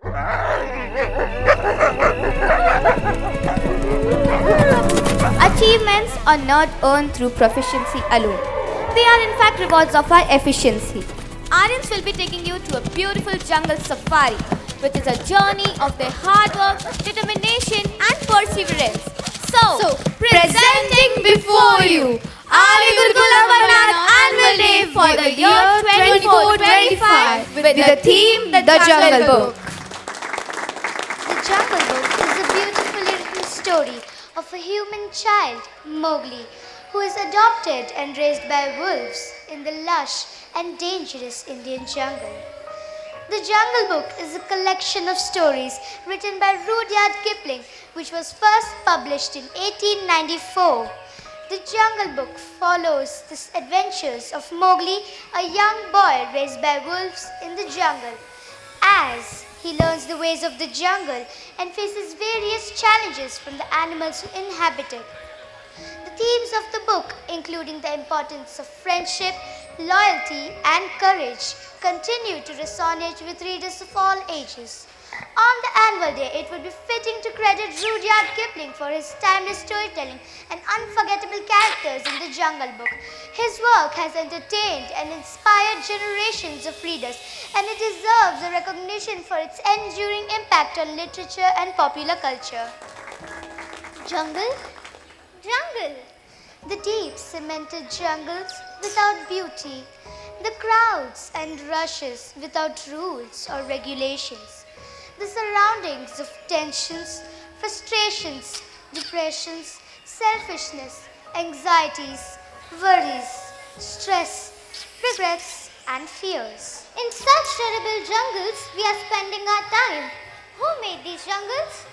Achievements are not earned through proficiency alone. They are in fact rewards of our efficiency. Aryans will be taking you to a beautiful jungle safari, which is a journey of their hard work, determination and perseverance. So presenting before you Arya Gurukul Amarnath Annual Day for the year 24-25 with the theme The Jungle Book. The Jungle Book is a beautifully written story of a human child, Mowgli, who is adopted and raised by wolves in the lush and dangerous Indian jungle. The Jungle Book is a collection of stories written by Rudyard Kipling, which was first published in 1894. The Jungle Book follows the adventures of Mowgli, a young boy raised by wolves in the jungle, as he learns the ways of the jungle and faces various challenges from the animals who inhabit it. The themes of the book, including the importance of friendship, loyalty, and courage, continue to resonate with readers of all ages. On the annual day, it would be fitting to credit Rudyard Kipling for his timeless storytelling and unforgettable characters in the Jungle Book. His work has entertained and inspired generations of readers, and it deserves a recognition for its enduring impact on literature and popular culture. Jungle? Jungle. The deep cemented jungles without beauty, the crowds and rushes without rules or regulations, the surroundings of tensions, frustrations, depressions, selfishness, anxieties, worries, stress, regrets and fears. In such terrible jungles we are spending our time. Who made these jungles?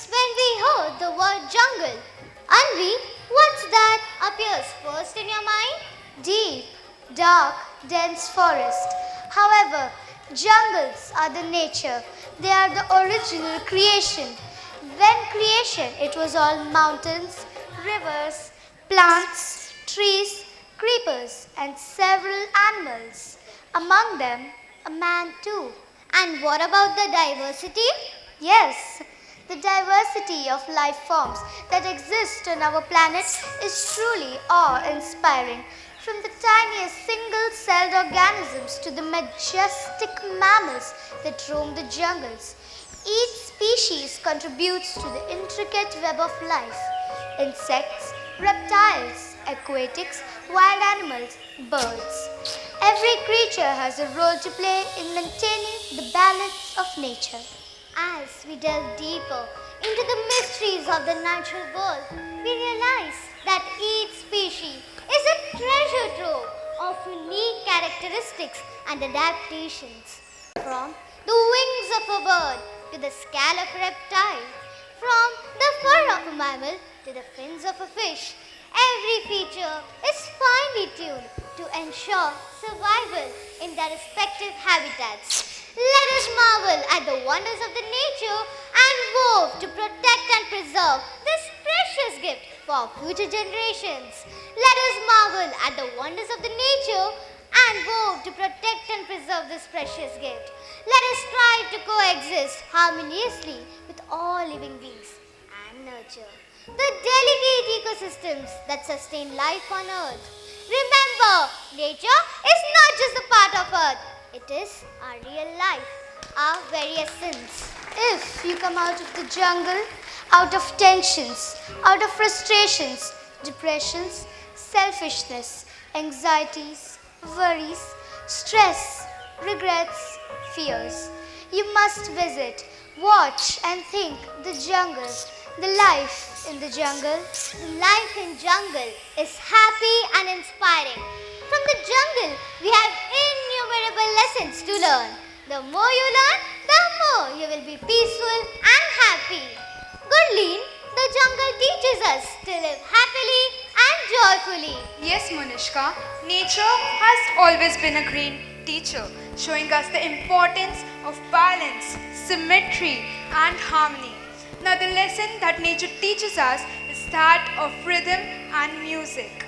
When we heard the word jungle, Anvi, what's that appears first in your mind? Deep, dark, dense forest. However, jungles are the nature. They are the original creation. When creation, it was all mountains, rivers, plants, trees, creepers, and several animals. Among them, a man too. And what about the diversity? Yes. The diversity of life forms that exist on our planet is truly awe-inspiring. From the tiniest single-celled organisms to the majestic mammals that roam the jungles, each species contributes to the intricate web of life. Insects, reptiles, aquatics, wild animals, birds. Every creature has a role to play in maintaining the balance of nature. As we delve deeper into the mysteries of the natural world, we realize that each species is a treasure trove of unique characteristics and adaptations. From the wings of a bird to the scale of a reptile, from the fur of a mammal to the fins of a fish, every feature is finely tuned to ensure survival in their respective habitats. Let us marvel at the wonders of the nature and vow to protect and preserve this precious gift for future generations. Let us marvel at the wonders of the nature and vow to protect and preserve this precious gift. Let us strive to coexist harmoniously with all living beings and nurture the delicate ecosystems that sustain life on earth. Remember, nature is not just a part of earth. It is our real life, our very essence. If you come out of the jungle, out of tensions, out of frustrations, depressions, selfishness, anxieties, worries, stress, regrets, fears, you must visit, watch and think the jungle, the life in the jungle. The life in jungle is happy and inspiring. From the jungle, we have innumerable lessons to learn. The more you learn, the more you will be peaceful and happy. Gurleen, the jungle teaches us to live happily and joyfully. Yes, Munishka, nature has always been a great teacher, showing us the importance of balance, symmetry, and harmony. Now, the lesson that nature teaches us is that of rhythm and music.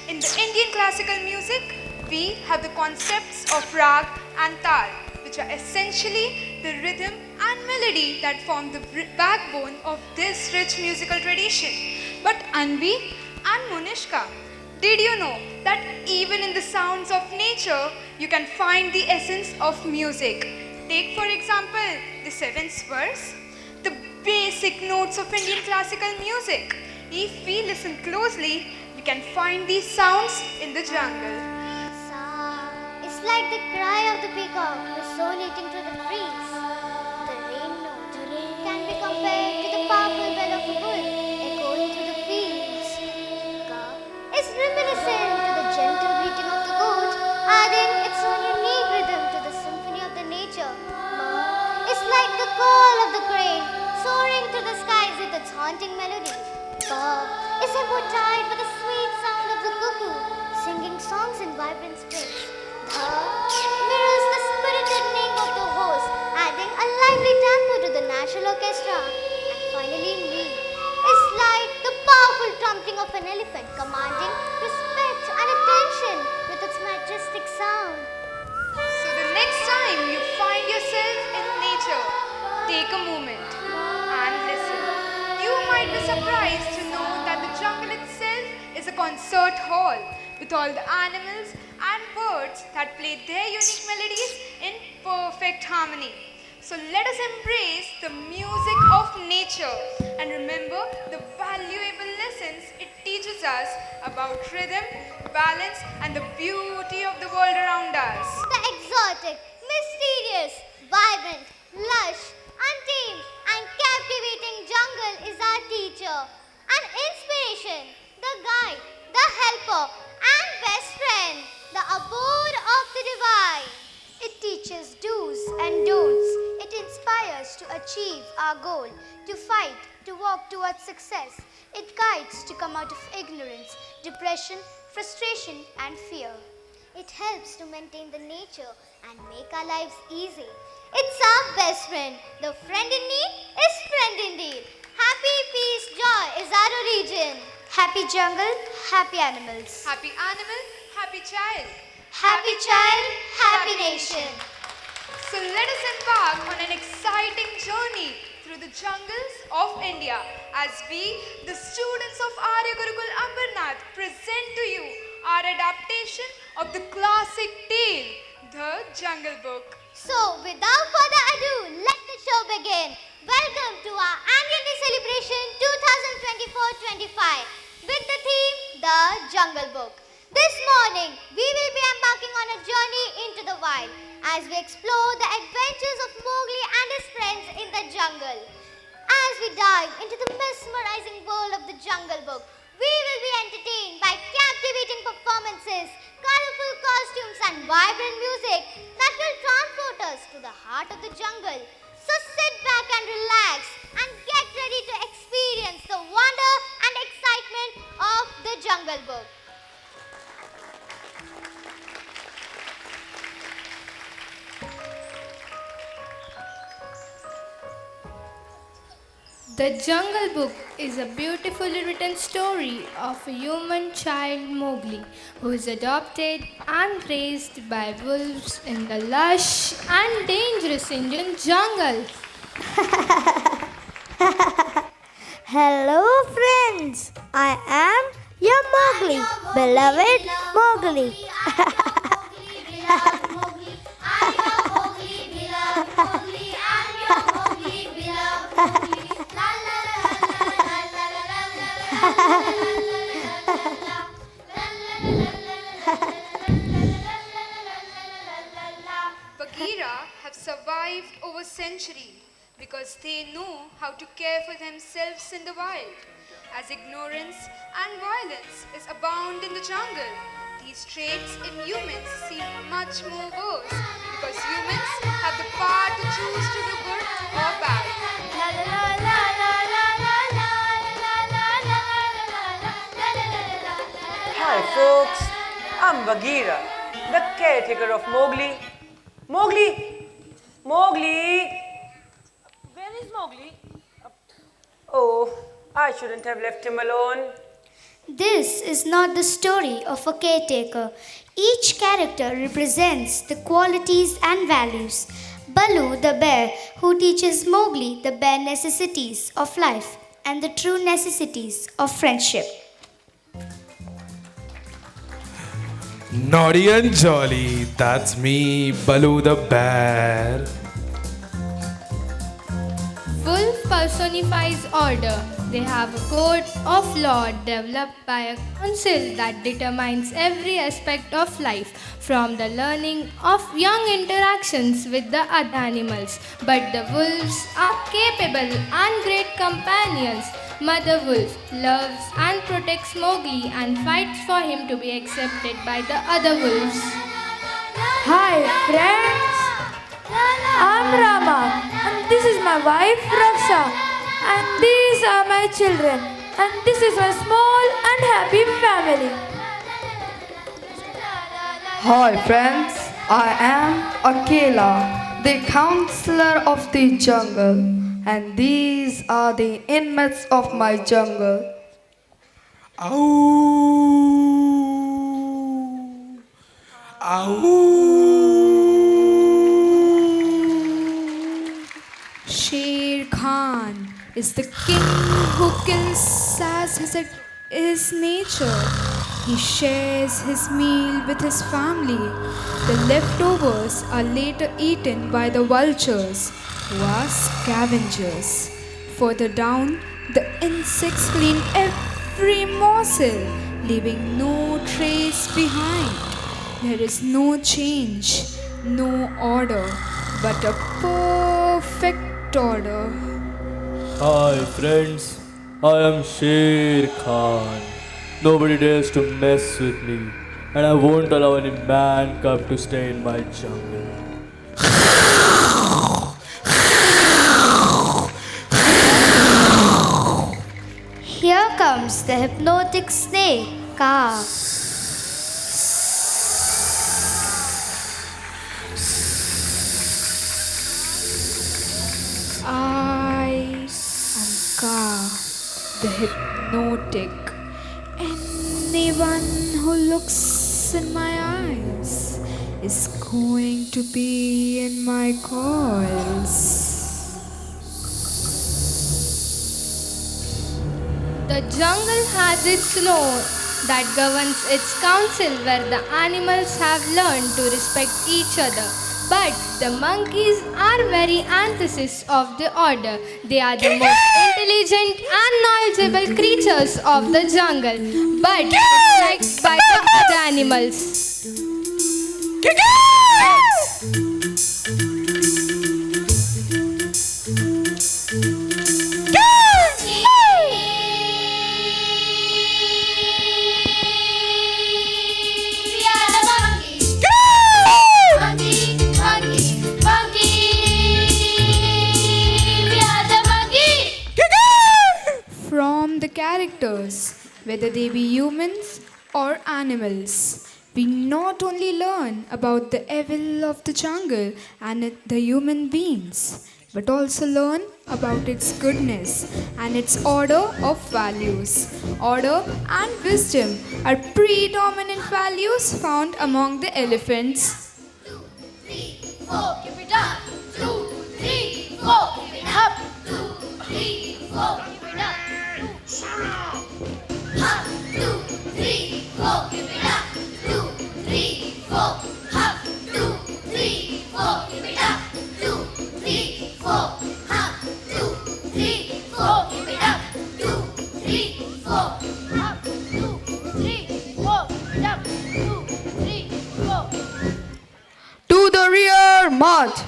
In the Indian classical music, we have the concepts of rag and tal, which are essentially the rhythm and melody melody that form the backbone of this rich musical tradition. But Anvi and Munishka, did you know that even in the sounds of nature, you can find the essence of music? Take for example, the seventh verse, the basic notes of Indian classical music. If we listen closely, we can find these sounds in the jungle. It's like the cry of the peacock resonating through the trees. The rain note can be compared to the powerful bell of a bull echoing through the fields. Ka is reminiscent to the gentle bleating of the goat, adding its own unique rhythm to the symphony of the nature. Ma is like the call of the crane soaring through the skies with its haunting melody. Pa is embodied by the sweet sound of the cuckoo, singing songs in vibrant strings. Dha mirrors the spirited neighing of the horse, adding a lively tempo to the national orchestra. And finally, me is like the powerful trumpeting of an elephant, commanding respect and attention with its majestic sound. So the next time you find yourself in nature, take a moment and listen. You might be surprised to know that the jungle itself is a concert hall with all the animals and birds that play their unique melodies in perfect harmony. So let us embrace the music of nature and remember the valuable lessons it teaches us about rhythm, balance and the beauty of the world around us. The exotic, mysterious, vibrant, lush, untamed, and captivating jungle is our teacher, an inspiration, the guide, the helper, and best friend, the abode of the divine. It teaches do's and don'ts. It inspires to achieve our goal, to fight, to walk towards success. It guides to come out of ignorance, depression, frustration, and fear. It helps to maintain the nature and make our lives easy. It's our best friend. The friend in need is friend indeed. Happy, peace, joy is our origin. Happy jungle, happy animals. Happy animal, happy child. Happy child, happy nation. So let us embark on an exciting journey through the jungles of India as we, the students of Arya Gurukul Ambernath, present to you our adaptation of the classic tale, The Jungle Book. So, without further ado, let the show begin. Welcome to our annual day celebration 2024-25 with the theme, The Jungle Book. This morning, we will be embarking on a journey into the wild as we explore the adventures of Mowgli and his friends in the jungle. As we dive into the mesmerizing world of the Jungle Book, we will be entertained by captivating performances, colorful costumes and vibrant music that will transport us to the heart of the jungle. So sit back and relax and get ready to experience the wonder and excitement of the Jungle Book. The Jungle Book is a beautifully written story of a human child Mowgli who is adopted and raised by wolves in the lush and dangerous Indian jungle. Hello friends, I am your Mowgli, beloved Mowgli. Bagheera have survived over centuries because they know how to care for themselves in the wild. As ignorance and violence is abound in the jungle, these traits in humans seem much more worse because humans have the power to choose to do good or bad. Hi folks, I'm Bagheera, the caretaker of Mowgli. Mowgli! Mowgli! Where is Mowgli? Oh, I shouldn't have left him alone. This is not the story of a caretaker. Each character represents the qualities and values. Baloo the bear, who teaches Mowgli the bare necessities of life and the true necessities of friendship. Naughty and jolly, that's me, Baloo the bear. Wolf personifies order. They have a code of law developed by a council that determines every aspect of life, from the learning of young interactions with the other animals. But the wolves are capable and great companions. Mother Wolf loves and protects Mowgli and fights for him to be accepted by the other wolves. Hi friends, I'm Rama and this is my wife Raksha and these are my children and this is my small and happy family. Hi friends, I am Akela, the counselor of the jungle, and these are the inmates of my jungle. Ow! Ow! Sher Khan is the king who kills as his nature. He shares his meal with his family. The leftovers are later eaten by the vultures, who are scavengers. Further down, the insects clean every morsel, leaving no trace behind. There is no change, no order, but a perfect order. Hi friends, I am Sher Khan. Nobody dares to mess with me, and I won't allow any man cub to stay in my jungle. Here comes the hypnotic snake, Kaa. I am Ka, the hypnotic. Anyone who looks in my eyes is going to be in my coils. The jungle has its law that governs its council, where the animals have learned to respect each other. But the monkeys are very antithesis of the order. They are the most intelligent and knowledgeable creatures of the jungle, but disliked by the other animals. From the characters, whether they be humans or animals, we not only learn about the evil of the jungle and the human beings, but also learn about its goodness and its order of values. Order and wisdom are predominant values found among the elephants. To the rear, march!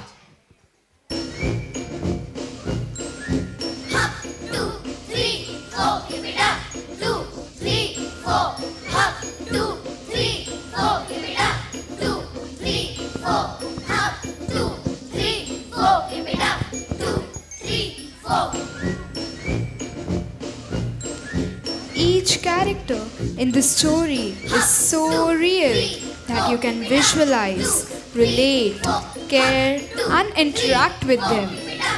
Each character in the story is so real that you can visualize, relate, care, and interact with them.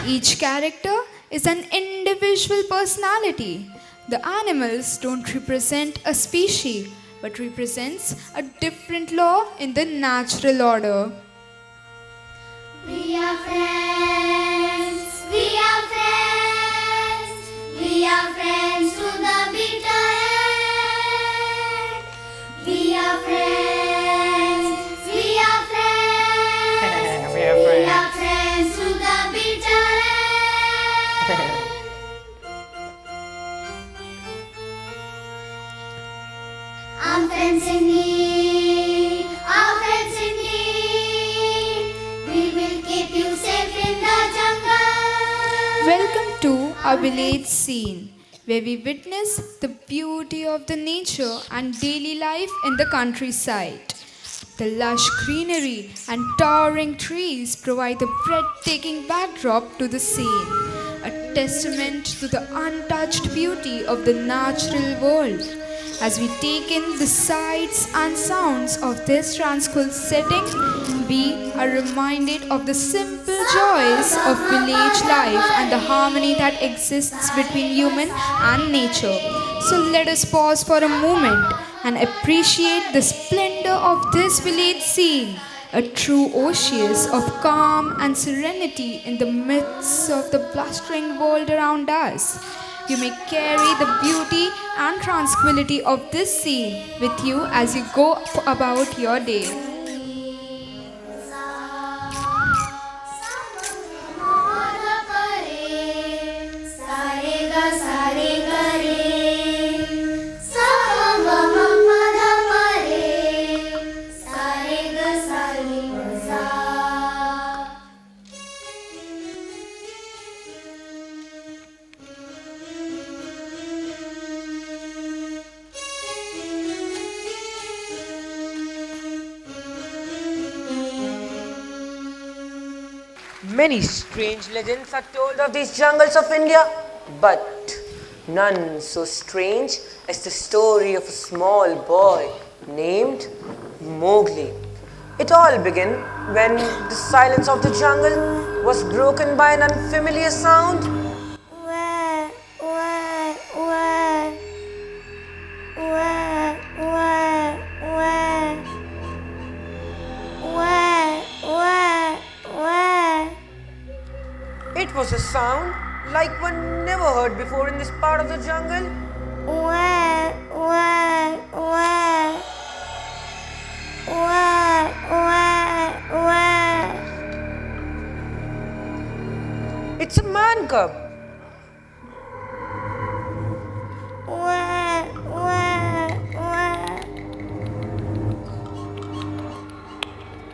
Each character is an individual personality. The animals don't represent a species but represents a different law in the natural order. We are friends. We are friends. We are friends to the bitter end. We are friends. We are friends. We are We are friends to the bitter end. Our friends in need. Our friends in need. We will keep you safe in the jungle. Welcome to our village scene, where we witness the beauty of the nature and daily life in the countryside. The lush greenery and towering trees provide a breathtaking backdrop to the scene, a testament to the untouched beauty of the natural world. As we take in the sights and sounds of this tranquil setting, we are reminded of the simple joys of village life and the harmony that exists between human and nature. So let us pause for a moment and appreciate the splendor of this village scene, a true oasis of calm and serenity in the midst of the blustering world around us. You may carry the beauty and tranquility of this scene with you as you go about your day. Many strange legends are told of these jungles of India, but none so strange as the story of a small boy named Mowgli. It all began when the silence of the jungle was broken by an unfamiliar sound. Wah, wah, wah. Wah, wah, wah. Wah, wah, wah. It was a sound like one never heard before in this part of the jungle. Wah, wah, wah. Wah, wah, wah. It's a man cub. Wah, wah, wah.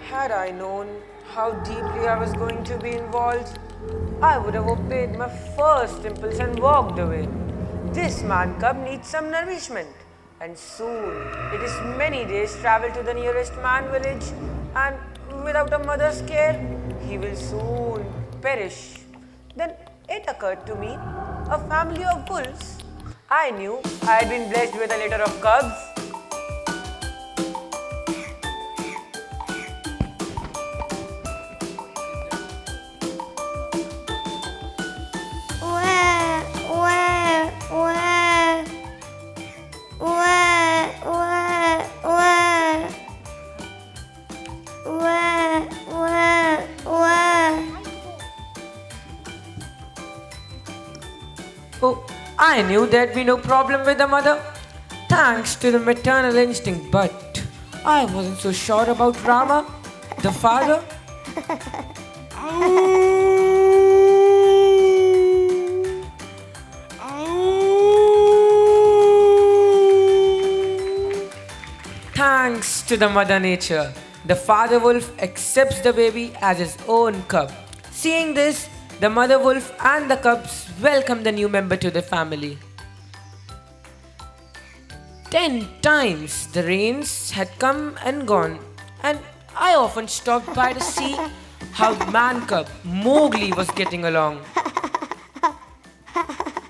Had I known how deeply I was going to be involved, I would have obeyed my first impulse and walked away. This man cub needs some nourishment, and soon it is many days' travel to the nearest man village, and without a mother's care, he will soon perish. Then it occurred to me, a family of wolves. I knew I had been blessed with a litter of cubs. Wah, wah, wah. Wah, wah, wah. Wah, wah, wah. Oh, I knew there'd be no problem with the mother, thanks to the maternal instinct, but I wasn't so sure about Rama, the father. Thanks to the mother nature, the father wolf accepts the baby as his own cub. Seeing this, the mother wolf and the cubs welcome the new member to the family. 10 times the rains had come and gone, and I often stopped by to see how man cub Mowgli was getting along.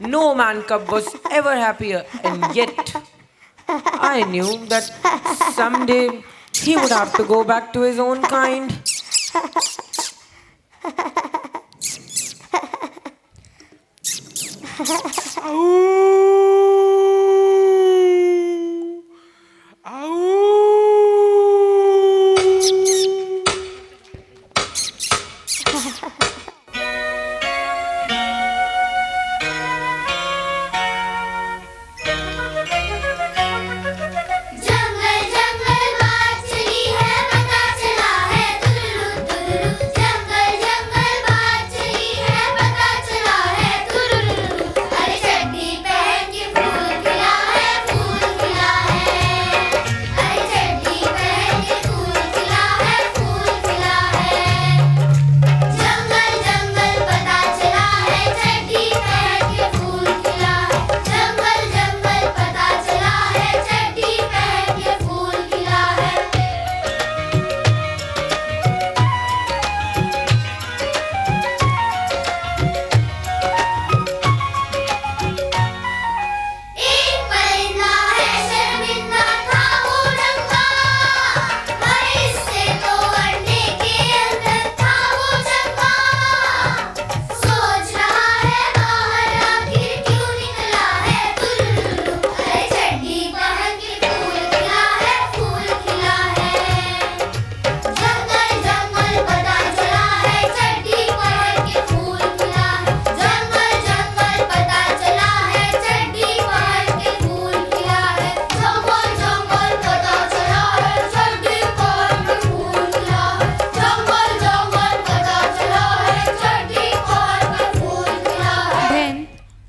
No man cub was ever happier, and yet I knew that someday he would have to go back to his own kind.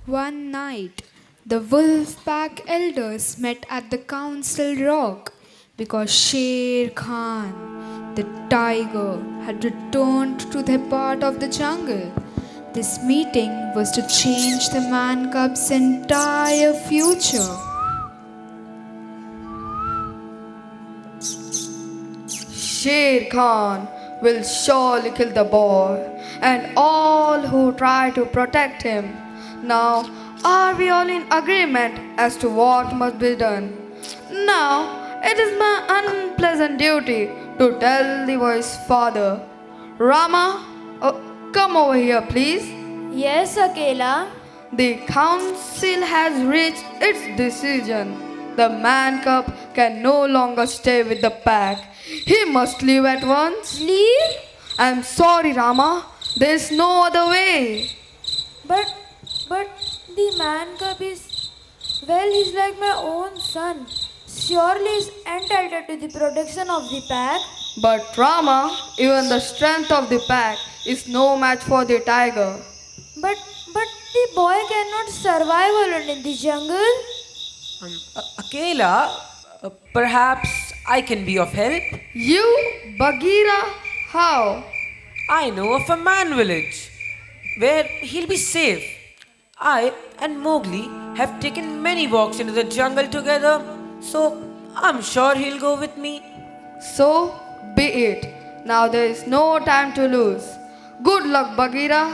One night, the wolf pack elders met at the council rock because Sher Khan, the tiger, had returned to their part of the jungle. This meeting was to change the man cub's entire future. Sher Khan will surely kill the boy and all who try to protect him. Now, are we all in agreement as to what must be done? Now, it is my unpleasant duty to tell the boy's father. Rama, come over here, please. Yes, Akela. The council has reached its decision. The man cub can no longer stay with the pack. He must leave at once. Leave? I'm sorry, Rama. There's no other way. But the man cub is, well, he's like my own son. Surely he's entitled to the protection of the pack. But Rama, even the strength of the pack is no match for the tiger. But the boy cannot survive alone in the jungle. Akela, perhaps I can be of help? You, Bagheera, how? I know of a man village where he'll be safe. I and Mowgli have taken many walks into the jungle together, so I'm sure he'll go with me. So be it. Now there is no time to lose. Good luck, Bagheera.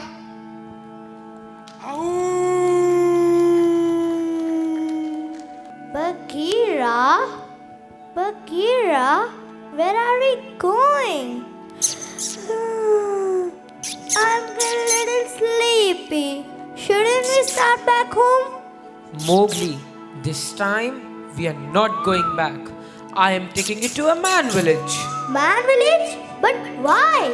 Bagheera, where are we going? I'm a little sleepy. Shouldn't we start back home? Mowgli, this time we are not going back. I am taking you to a man village. Man village? But why?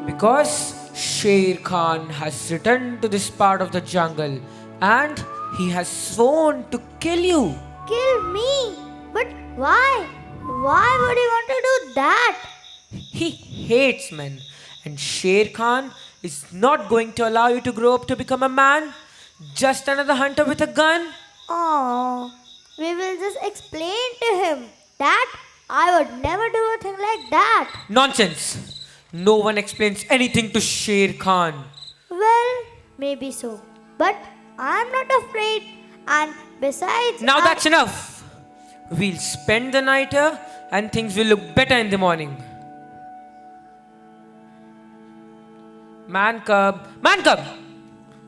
Because Sher Khan has returned to this part of the jungle and he has sworn to kill you. Kill me? But why? Why would he want to do that? He hates men, and Sher Khan is not going to allow you to grow up to become a man. Just another hunter with a gun. Oh, we will just explain to him that I would never do a thing like that. Nonsense. No one explains anything to Sher Khan. Well, maybe so. But I'm not afraid. And besides, Now that's enough. We'll spend the night here and things will look better in the morning. Man cub.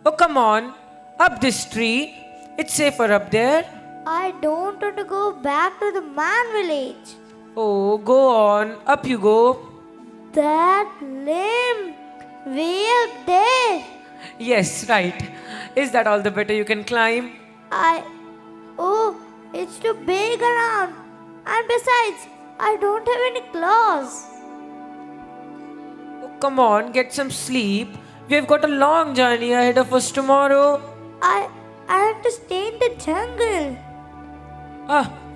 Oh, come on. Up this tree. It's safer up there. I don't want to go back to the man village. Oh, go on. Up you go. That limb, way up there. Yes, right. Is that all the better you can climb? Oh, it's too big around. And besides, I don't have any claws. Oh, come on, get some sleep. We have got a long journey ahead of us tomorrow. I have to stay in the jungle.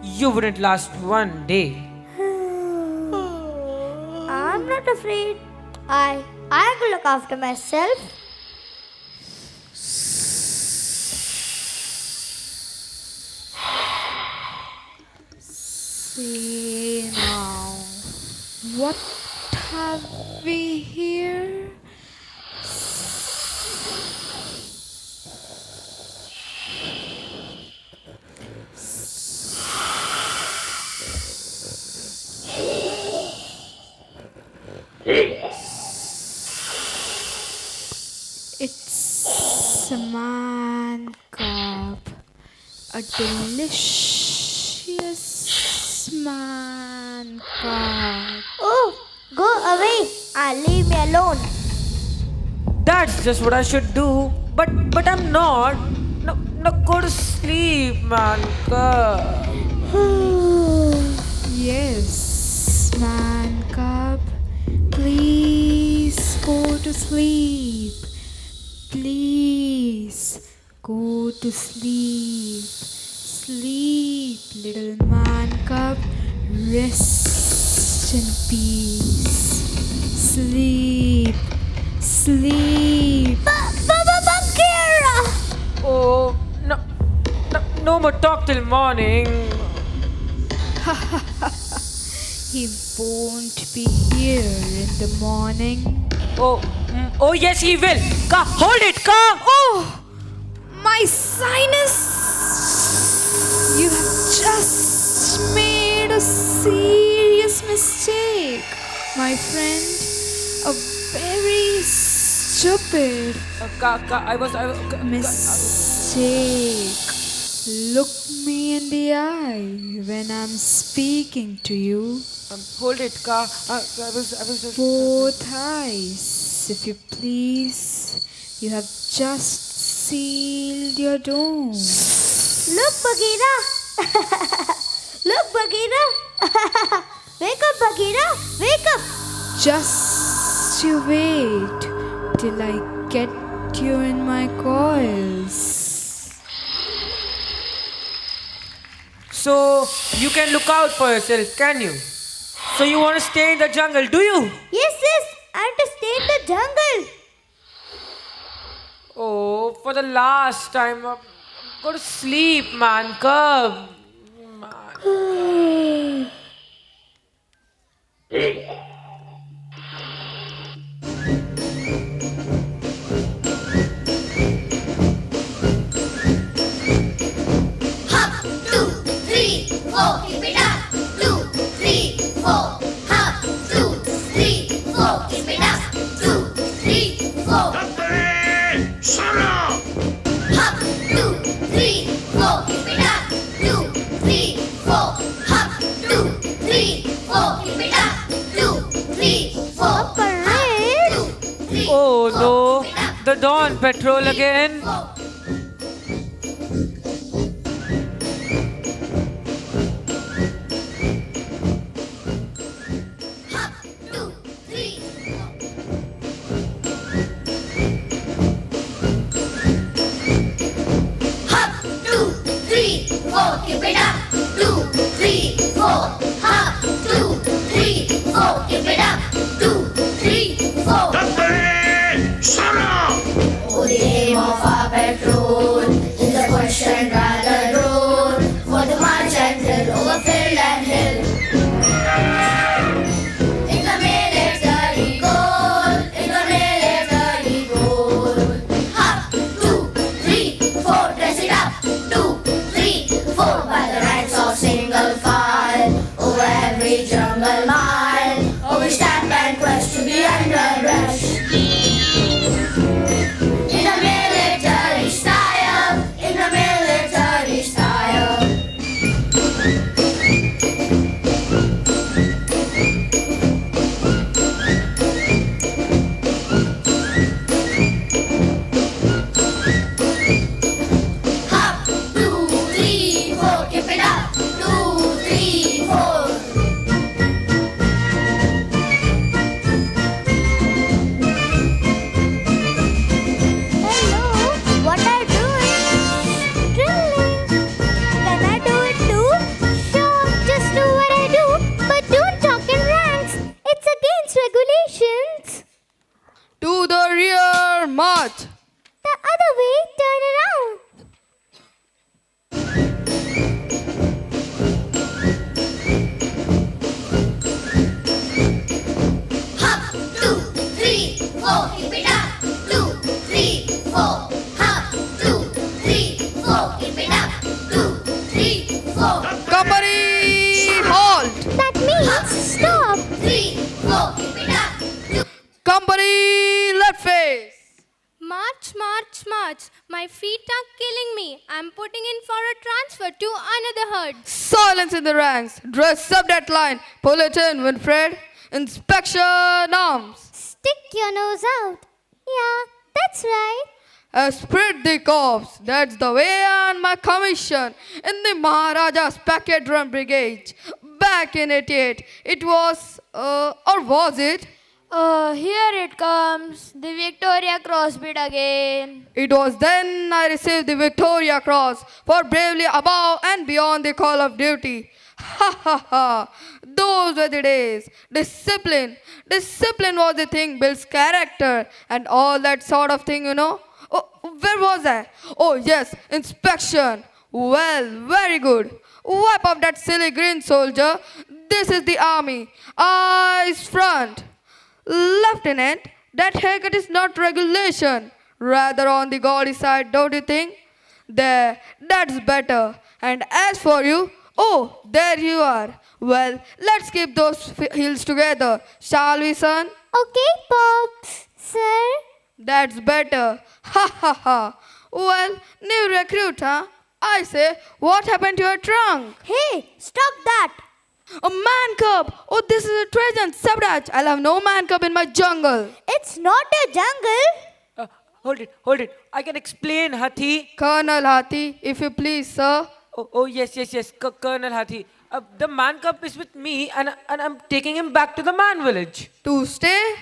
You wouldn't last one day. I'm not afraid. I can look after myself. Say now, what have we here? It's a man cub, a delicious man cub. Oh, go away and leave me alone. That's just what I should do. But I'm not. No, go to sleep, man cub. Yes, man cub, please go to sleep. Please go to sleep. Sleep, little man cub. Rest in peace. Sleep. Sleep. Bagheera! Oh, no more talk till morning. He won't be here in the morning. Oh yes, he will. Ka, hold it, Ka. Oh, my sinus! You have just made a serious mistake, my friend. A very stupid mistake. Look me in the eye when I'm speaking to you. Hold it, Ka. I was just. Both eyes, if you please. You have just sealed your doom. Look, Bagheera. Look, Bagheera. Wake up, Bagheera. Wake up. Just you wait till I get you in my coils. So you can look out for yourself, can you? So you want to stay in the jungle, do you? Yes, I have to stay in the jungle. Oh, for the last time, go to sleep, man. Come. Hop, 2, 3, 4, keep it up. 2, 3, 4. Hop, 2, 3, 4, keep it up. 2, 3, 4. Hop, 2, 3, 4, keep it up. 2, 3, 4. Hop, 2, 3, 4, keep it up. 2, 3, 4. Oh no, the Dawn Patrol again. Keep it up. 2, 3, 4. Hop, 2, 3, 4. Keep it up. 2, 3, 4. Oh, the aim of our patrol is a push and rather road for the march and drill over field and hill. In the military goal, in the military goal. Hop, 2, 3, 4. Dress it up. 2, 3, 4. By the ranks of single file over every jungle mile. Oh, we stamp and quest to be under rush. In the military style, in the military style. Hop, 2, 3, 4, keep it up. 2, 3, 4. Hello, what are you doing? Drilling. Can I do it too? Sure, just do what I do, but don't talk in ranks. It's against regulations. To the rear, march. The other way, turn around. Hop, 2, 3, 4, keep it up. 2, 3, 4. Hop, 2, 3, 4, keep it up. 2, 3, 4. Company, halt. That means stop. 3, 4, keep it up. Company, left face. March, march, march. My feet are killing me. I'm putting in for a transfer to another herd. Silence in the ranks. Dress up that line. Pull it in, Winfred. Inspection arms. Stick your nose out. Yeah, that's right. Spread the corps. That's the way I earned my commission in the Maharaja's Packet Drum Brigade. Back in 88. It was, or was it? Here it comes, the Victoria Cross bit again. It was then I received the Victoria Cross for bravely above and beyond the call of duty. Ha ha ha. Those were the days. Discipline. Discipline was the thing, builds character and all that sort of thing, you know. Oh, where was I? Oh, yes, inspection. Well, very good. Wipe off that silly green soldier. This is the army. Eyes front. Lieutenant, that haircut is not regulation. Rather on the gaudy side, don't you think? There, that's better. And as for you, oh, there you are. Well, let's keep those heels together, shall we, son? Okay, Pops. Sir? That's better. Ha ha ha. Well, new recruit, huh? I say, what happened to your trunk? Hey, stop that. A man cub! Oh, this is a Trajan Sabraj. I'll have no man cub in my jungle. It's not a jungle. Hold it. I can explain, Hathi. Colonel Hathi, if you please, sir. Oh, yes. Colonel Hathi. The man cub is with me and I'm taking him back to the man village. To stay?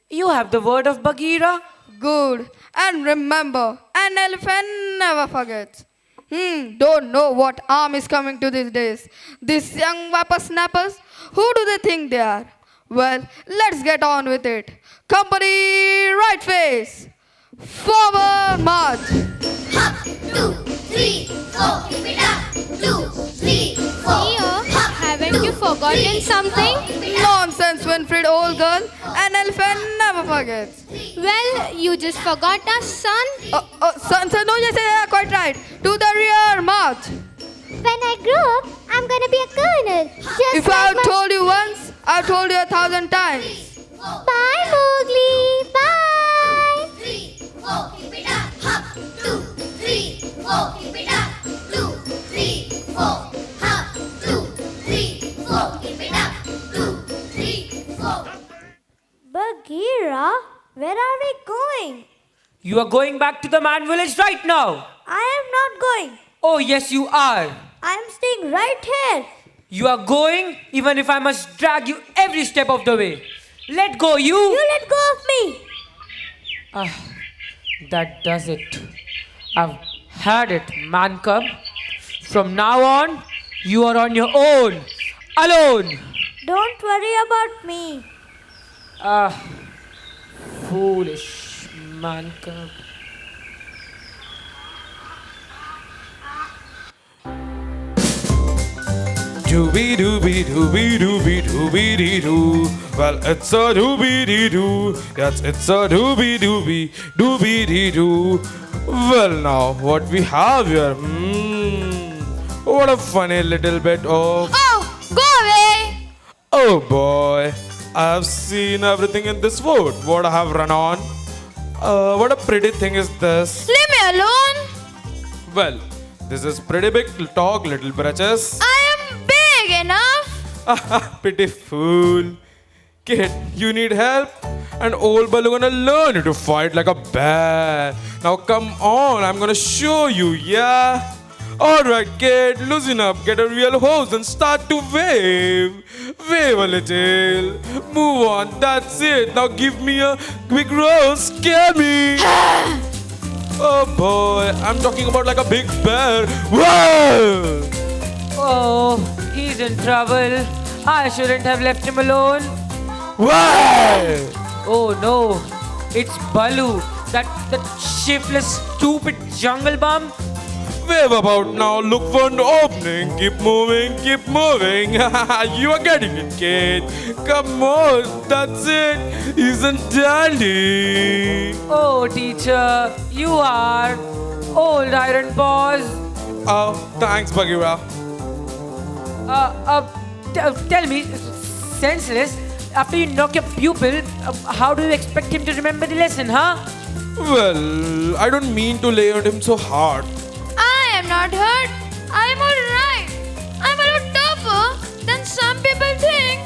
You have the word of Bagheera. Good. And remember, an elephant never forgets. Don't know what arm is coming to these days. These young whippersnappers, who do they think they are? Well, let's get on with it. Company, right face. Forward march. Hop, 2, 3, 4. Keep it up. 2, 3, 4. Leo, haven't you forgotten something? Nonsense, Winfried, old girl. An elephant never forgets. Well, you just forgot us, son. Son, no, yes, quite right. To the rear march. When I grow up, I'm gonna be a colonel. Just If I've told you once, I've told you 1,000 times. Bye, Mowgli. Bye. 3, 4. Keep it up. Hop. 2, 3, 4. Keep it up. 2, 3, 4. Hop. 2, 3, 4. Keep it up. 2, 3, 4. Bagheera, where are we going? You are going back to the man village right now. I am not going. Oh, yes, you are. I am staying right here. You are going even if I must drag you every step of the way. Let go, you. You let go of me. That does it. I've had it, man cub. From now on, you are on your own. Alone. Don't worry about me. Foolish man cub. Dooby dooby dooby dooby dooby dee doo. Well, it's a dooby dee doo. Yes, it's a dooby dooby dooby dee doo. Well, now what we have here? What a funny little bit of. Oh, go away. Oh boy, I have seen everything in this wood. What I have run on. What a pretty thing is this. Leave me alone. Well, this is pretty big talk, little bratches. I am big enough. Pretty fool. Kid, you need help? And old Balu gonna learn you to fight like a bear. Now come on, I'm gonna show you, yeah? Alright kid, loosen up, get a real hose and start to wave. Wave a little. Move on, that's it. Now give me a quick roll, scare me. Oh boy, I'm talking about like a big bear. Whoa! Oh, he's in trouble. I shouldn't have left him alone. Why? Oh no, it's Balu, that shiftless, stupid jungle bum. Wave about now, look for an opening. Keep moving, keep moving. You are getting it, kid. Come on, that's it. He's a dandy. Oh, teacher, you are old iron paws. Oh, thanks, Bagheera. Tell me, senseless, after you knock your pupil, how do you expect him to remember the lesson, huh? Well, I don't mean to lay on him so hard. I am not hurt. I am alright. I'm a lot tougher than some people think.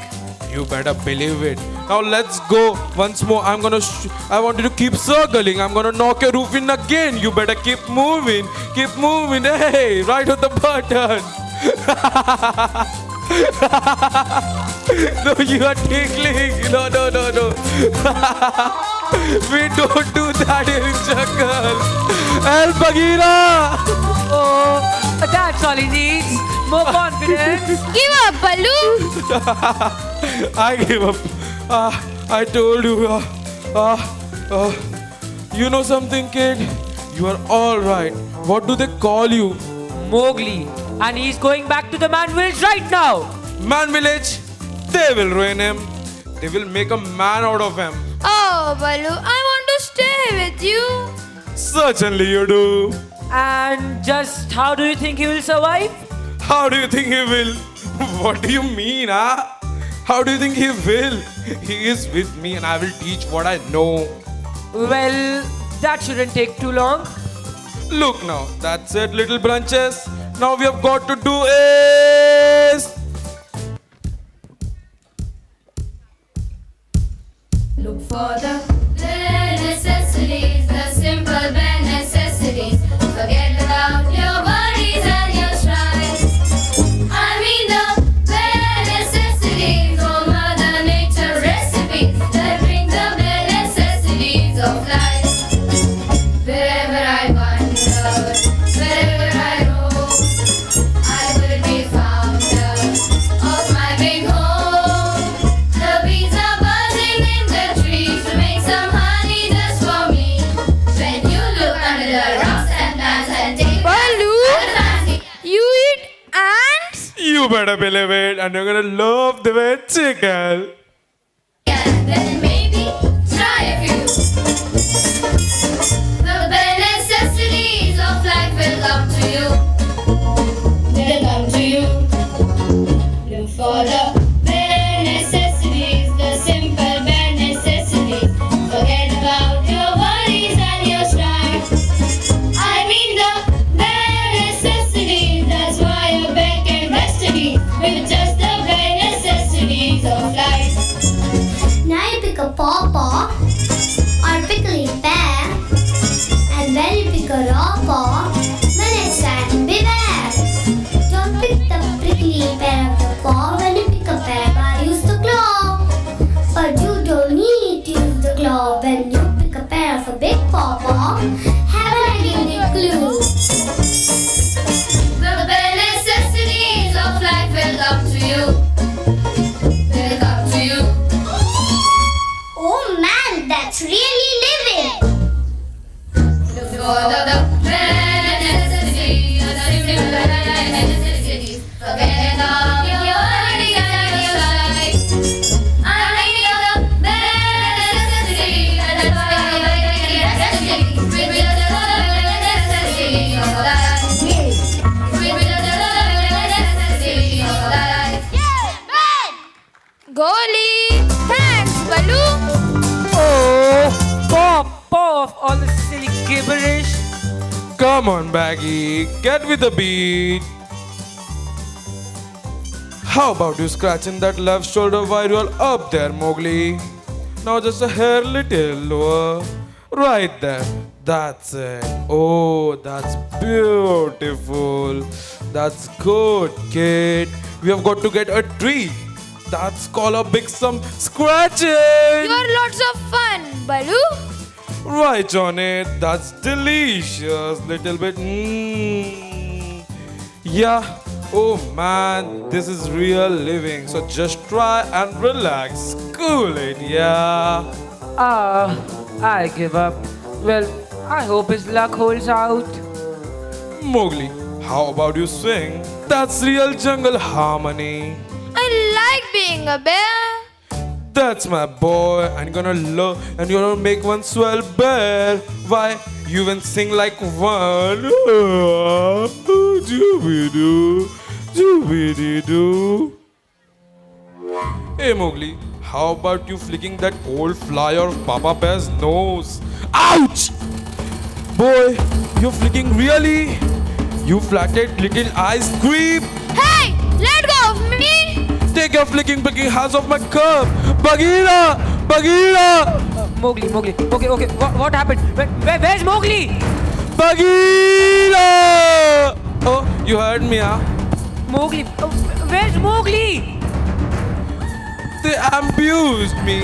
You better believe it. Now let's go once more. I want you to keep circling. I'm gonna knock your roof in again. You better keep moving. Keep moving. Hey, right on the button. No, you are tickling. No. We don't do that in jungle. Help, Bagheera. Oh, that's all he needs. More confidence. Give up, Balu. I give up. I told you. You know something, kid? You are all right. What do they call you? Mowgli, and he's going back to the man village right now. Man village, they will ruin him. They will make a man out of him. Oh, Balu, I want to stay with you. Certainly you do. And just how do you think he will survive? How do you think he will? What do you mean, huh? How do you think he will? He is with me and I will teach what I know. Well, that shouldn't take too long. Look now, that's it, little branches. Now we have got to do is... Look for the bare necessities, the simple bare necessities. Forget about your worries and your strife. I mean the bare necessities, oh Mother Nature recipes that bring the bare necessities of life. Wherever I wander, wherever I roam, I will be found of my big home. The bees are buzzing in the trees to make some honey just for me. When you look under the rocks and plants and take Balu, fancy. you eat ants? You better believe it and you're gonna love the way chicken. And then maybe try a few. The bare necessities of life will come to you. They'll come to you. Look for the bare necessities, the simple bare necessities. Forget about your worries and your strife. I mean the bare necessities. That's why a bear can rest again with just the bare necessities of life. Now you pick a pawpaw or prickly pear, and when you pick a raw paw, then it's time to beware. Don't pick the prickly pear of the paw when you pick a pear, but use the claw. But you don't need to use the claw when you pick a pear of a big pawpaw. Haven't I given you a clue? The bare necessities of life will come to you. Will come to you. Oh man, that's really living! Look for the bare necessities, the simple bare necessities. Forget about your worries and your strife. I mean the bare necessities, that's why I can rest again with just the bare necessities of life. With just the bare necessities of life. Goli, thanks, Balu. Oh, pop off all the silly gibberish. Come on, Baggy, get with the beat. How about you scratching that left shoulder while you're up there, Mowgli? Now just a hair little lower. Right there. That's it. Oh, that's beautiful. That's good, kid. We have got to get a treat. That's called a big some scratching. You are lots of fun, Balu. Right on it. That's delicious. Little bit. Yeah. Oh man, this is real living. So just try and relax. Cool it, yeah. I give up. Well, I hope his luck holds out. Mowgli, how about you swing? That's real jungle harmony. I like being a bear. That's my boy. And you're gonna love and you're gonna make one swell bear. Why? You even sing like one. Dooby-doo, dooby-doo. Hey Mowgli, how about you flicking that old fly of Papa Bear's nose? Ouch! Boy, you're flicking really? You flatted little ice cream. Hey, let go of me. Take your flicking hands off my curb. Bagheera! Bagheera! Mowgli. Okay. What happened? Where's Mowgli? Bagheera! Oh, you heard me, huh? Mowgli. Where's Mowgli? They abused me.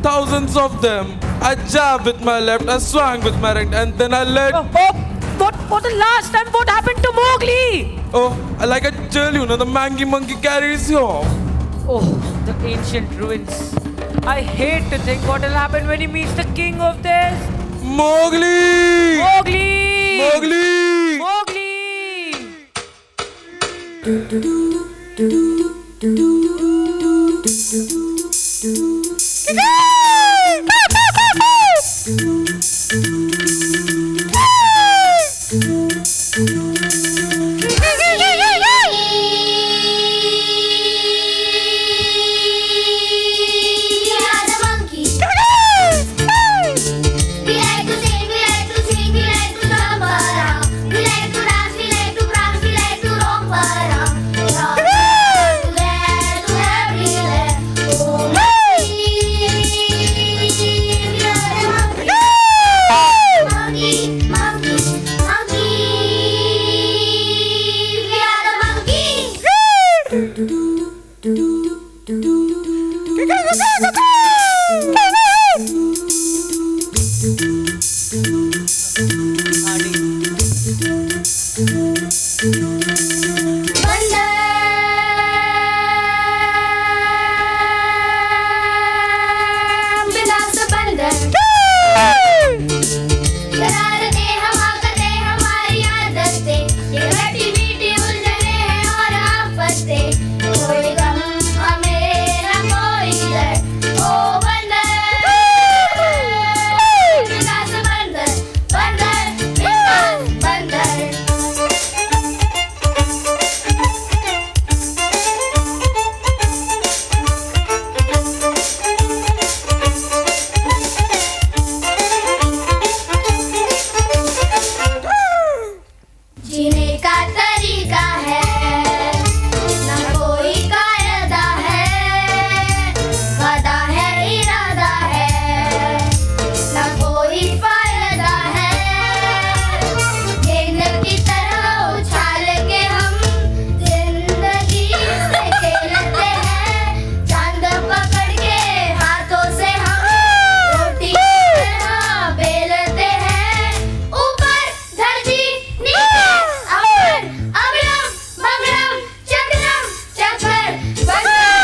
Thousands of them. I jabbed with my left, I swung with my right, and then I let. What the last time? What happened to Mowgli? Oh, like I tell you, the mangy monkey carries you off. Oh, the ancient ruins. I hate to think what will happen when he meets the king of this. Mowgli! Mowgli! Mowgli! Mowgli! We are the monkeys. We like to sing, we like to sing, we like to jump around. We like to dance, we like to prance, we like to romp around. From there to everywhere. Oh, monkeys. We are the monkeys. Monkey, monkey, monkey. We are the monkeys. Bilas बंदर शरारतें हम आकतें हमारी आदतें ये खट्टी मीठी उलझने हैं और आफतें कोई गम हमें न कोई डर ओ बंदर बिलास बंदर बंदर बिलास बंदर जीने का तरीका है न कोई कायदा है वादा है इरादा है न कोई फायदा है गेंद की तरह उछाल के हम जिंदगी से खेलते हैं चांद पकड़ के हाथों से हम रोटी की तरह बेलते हैं ऊपर धरती नीचे अमर अमरम मगरम चक्रम चक्कर बंदर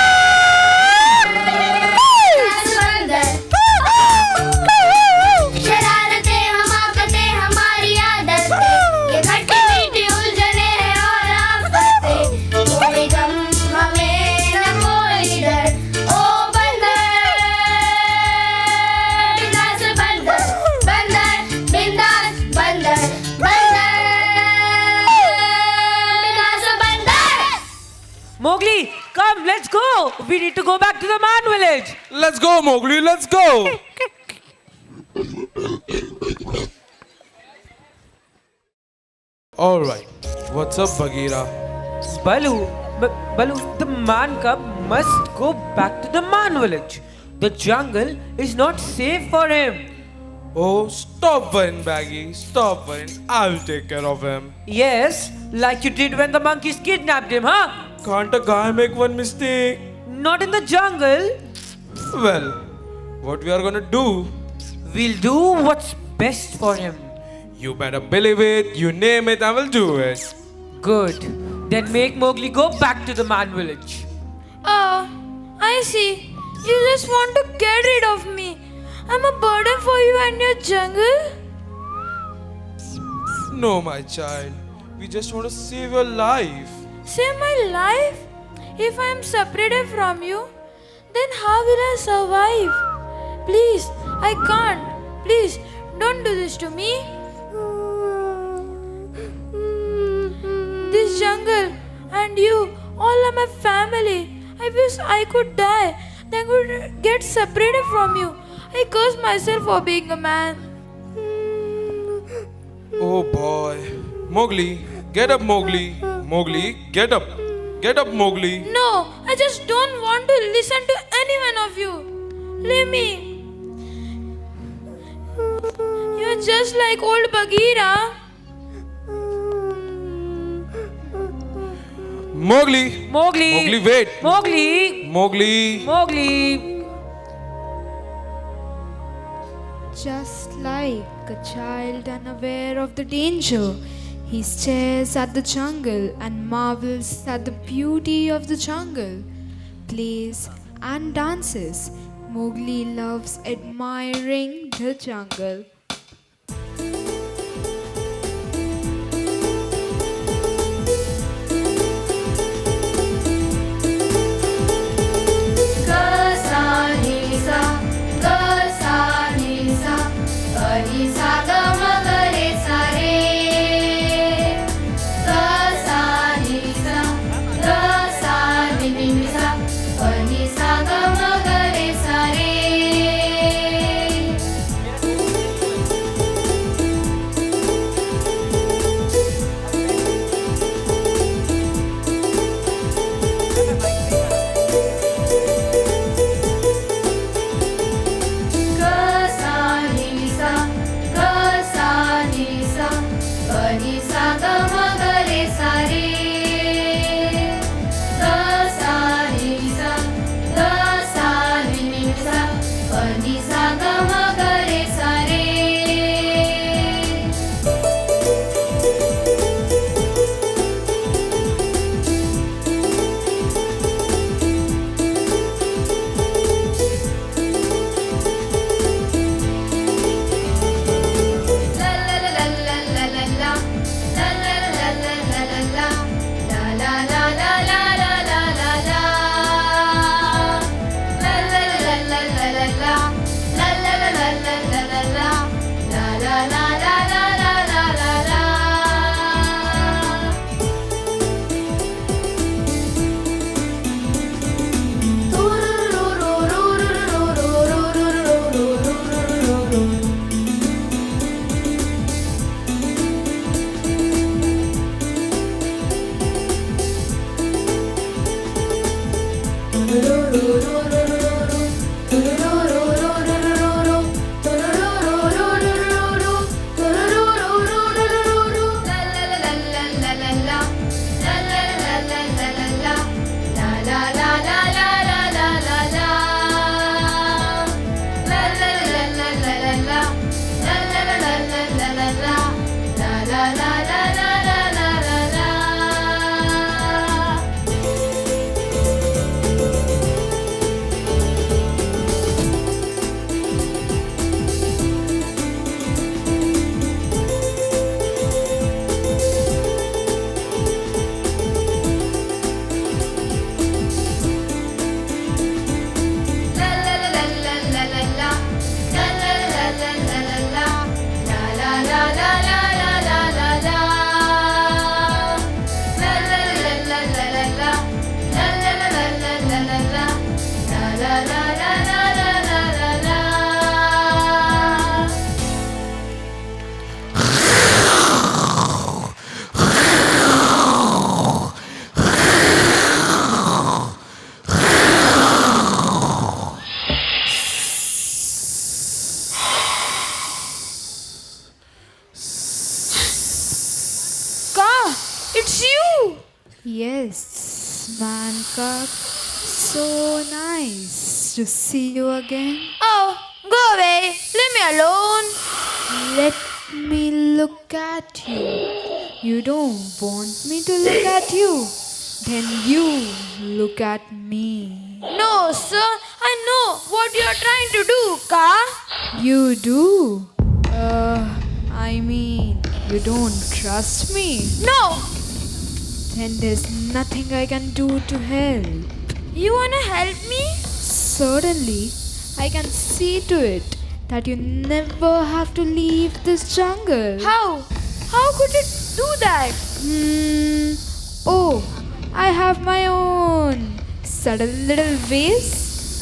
शरारतें हम आकतें हमारी आदतें ये खट्टी मीठी उलझने हैं और आफतें कोई गम हमें न कोई डर ओ बंदर बिंदास बंदर बंदर बिंदास बंदर बंदर बिंदास बंदर Mowgli, come, let's go. We need to go back to the man village. Let's go, Mowgli, let's go. All right. What's up, Bagheera? Balu, the man cub must go back to the man village. The jungle is not safe for him. Oh, stop worrying, Baggy. Stop worrying. I'll take care of him. Yes, like you did when the monkeys kidnapped him, huh? Can't a guy make one mistake? Not in the jungle. Well, what we are gonna do? We'll do what's best for him. You better believe it. You name it, I will do it. Good. Then make Mowgli go back to the man village. Oh, I see. You just want to get rid of me. I'm a burden for you and your jungle. No, my child. We just want to save your life. Save my life? If I am separated from you, then how will I survive? Please, I can't. Please, don't do this to me. This jungle and you, all are my family. I wish I could die, then could get separated from you. I curse myself for being a man. Oh boy. Mowgli, get up, Mowgli. Mowgli, get up. Get up, Mowgli. No, I just don't want to listen to any one of you. Leave me. You're just like old Bagheera. Mowgli. Mowgli. Mowgli, wait. Mowgli. Mowgli. Mowgli. Just like a child unaware of the danger, he stares at the jungle and marvels at the beauty of the jungle. Plays and dances. Mowgli loves admiring the jungle. la la la la la la la. La la la la la la la la. La la la la la la la. La la la la la la la la la. La la la la la la la. La la la la la la la la. La la la la la la la la la. Ka, it's you! Yes, man cub. So nice to see you again. Oh, go away. Leave me alone. Let me look at you. You don't want me to look at you. Then you look at me. No, sir. I know what you're trying to do, Ka. You do? I mean, you don't trust me. No. Then there's nothing I can do to help. You wanna help me? Certainly, I can see to it that you never have to leave this jungle. How? How could it do that? Oh, I have my own subtle little ways.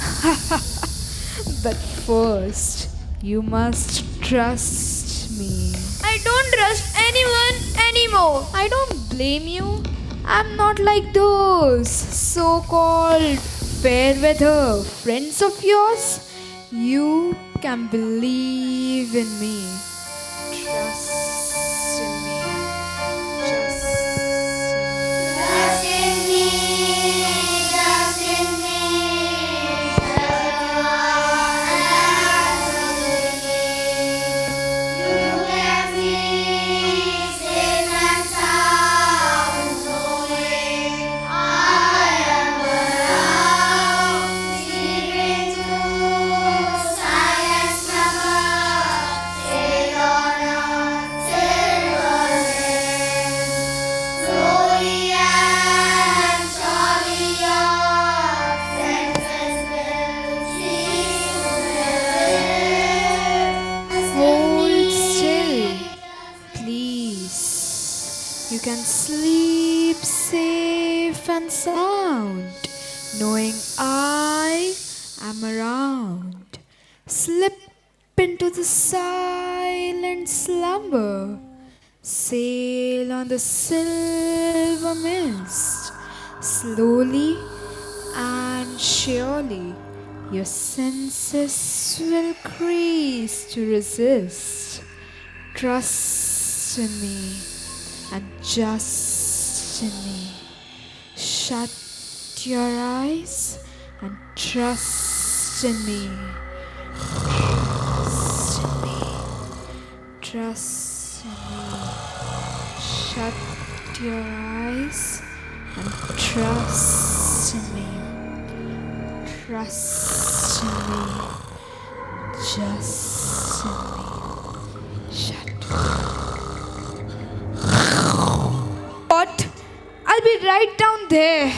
But first, you must trust me. I don't trust anyone anymore. I don't blame you. I'm not like those so called fair weather friends of yours. You can believe in me. Trust in me. Just in me. Trust in me, you can be safe and sound, knowing I am around. Sleeping through silent slumber, sail on a silver wing. Slowly and surely your senses will cease to live. hold still, please. You can sleep safe and sound, knowing I am around. Slip into the silent slumber, sail on the silver mist. Slowly and surely, your senses will crease to resist. Trust in me and just in me. Shut your eyes and trust in me. Trust in me. Trust in me. Shut your eyes and trust in me. Trust in me. Just in me. Shut. What? I'll be right down there.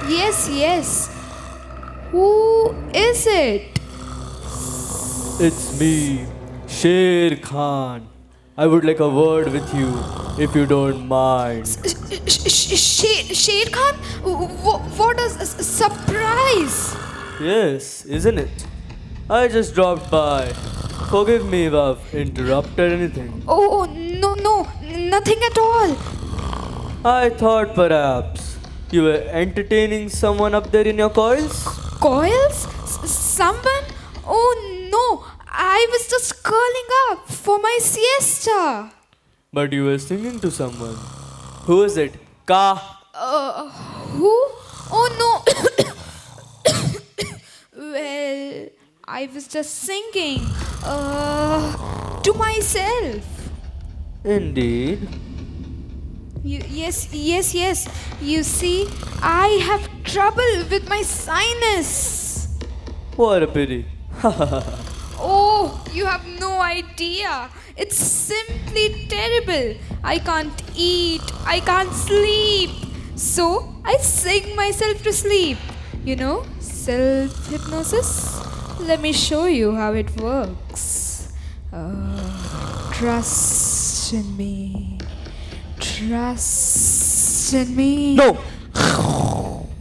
Yes, yes. Who is it? It's me, Sher Khan. I would like a word with you, if you don't mind. Sher Khan? What a surprise! Yes, isn't it? I just dropped by. Forgive me if I've interrupted anything. Oh, no, nothing at all. I thought perhaps you were entertaining someone up there in your coils? Coils? Someone? Oh, no. I was just curling up for my siesta. But you were singing to someone. Who is it? Ka? Who? Oh, no. I was just singing to myself. Indeed. Yes. You see, I have trouble with my sinus. What a pity. Oh, you have no idea. It's simply terrible. I can't eat, I can't sleep. So I sing myself to sleep. You know, self hypnosis? Let me show you how it works. Trust in me. Trust in me. No!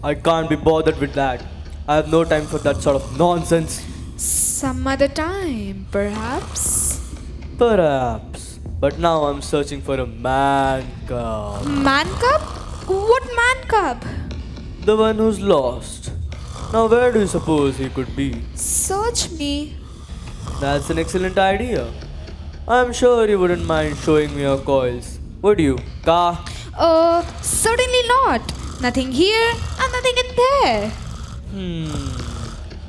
I can't be bothered with that. I have no time for that sort of nonsense. Some other time, perhaps. Perhaps. But now I'm searching for a man cub. Man cub? What man cub? The one who's lost. Now where do you suppose he could be? Search me. That's an excellent idea. I'm sure you wouldn't mind showing me your coils. Would you, Ka? Certainly not. Nothing here and nothing in there.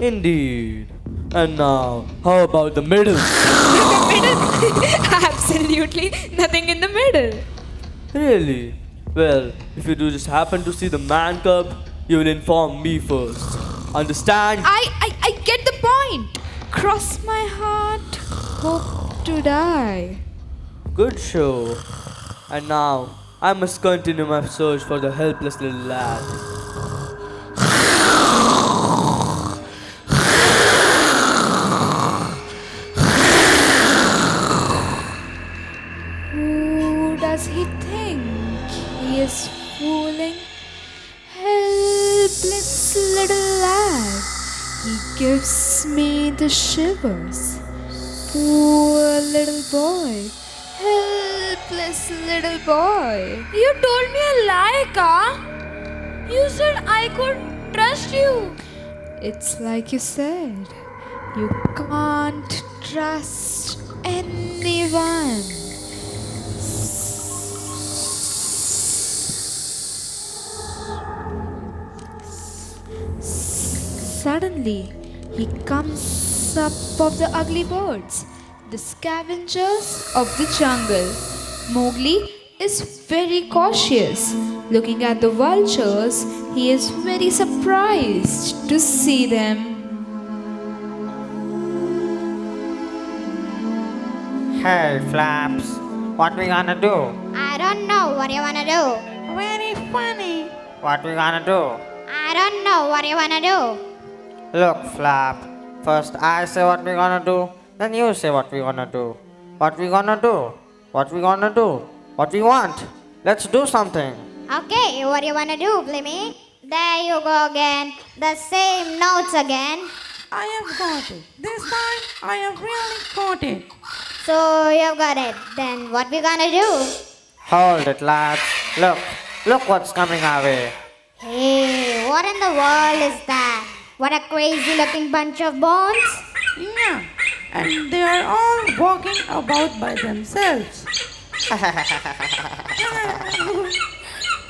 Indeed. And now, how about the middle? The middle? Absolutely nothing in the middle. Really? Well, if you do just happen to see the man cub, you will inform me first. Understand? I get the point. Cross my heart, hope to die. Good show. And now, I must continue my search for the helpless little lad. Who does he think he is fooling? Helpless little lad. He gives me the shivers. Poor little boy. Helpless little boy. You told me a lie, Ka. You said I could trust you. It's like you said. You can't trust anyone. Suddenly, he comes up of the ugly birds, the scavengers of the jungle. Mowgli is very cautious. Looking at the vultures, he is very surprised to see them. Hey, Flaps, what we gonna do? I don't know what you wanna do. Very funny. What we gonna do? I don't know what you wanna do. Look, Flap, first I say what we gonna do, then you say what we gonna do. What we gonna do? What we gonna do? What we want? Let's do something. Okay, what do you wanna do, Blimmy? There you go again. The same notes again. I have got it. This time I have really got it. So you've got it. Then what we gonna do? Hold it, lads. Look what's coming our way. Hey, what in the world is that? What a crazy looking bunch of bones. Yeah, and they are all walking about by themselves.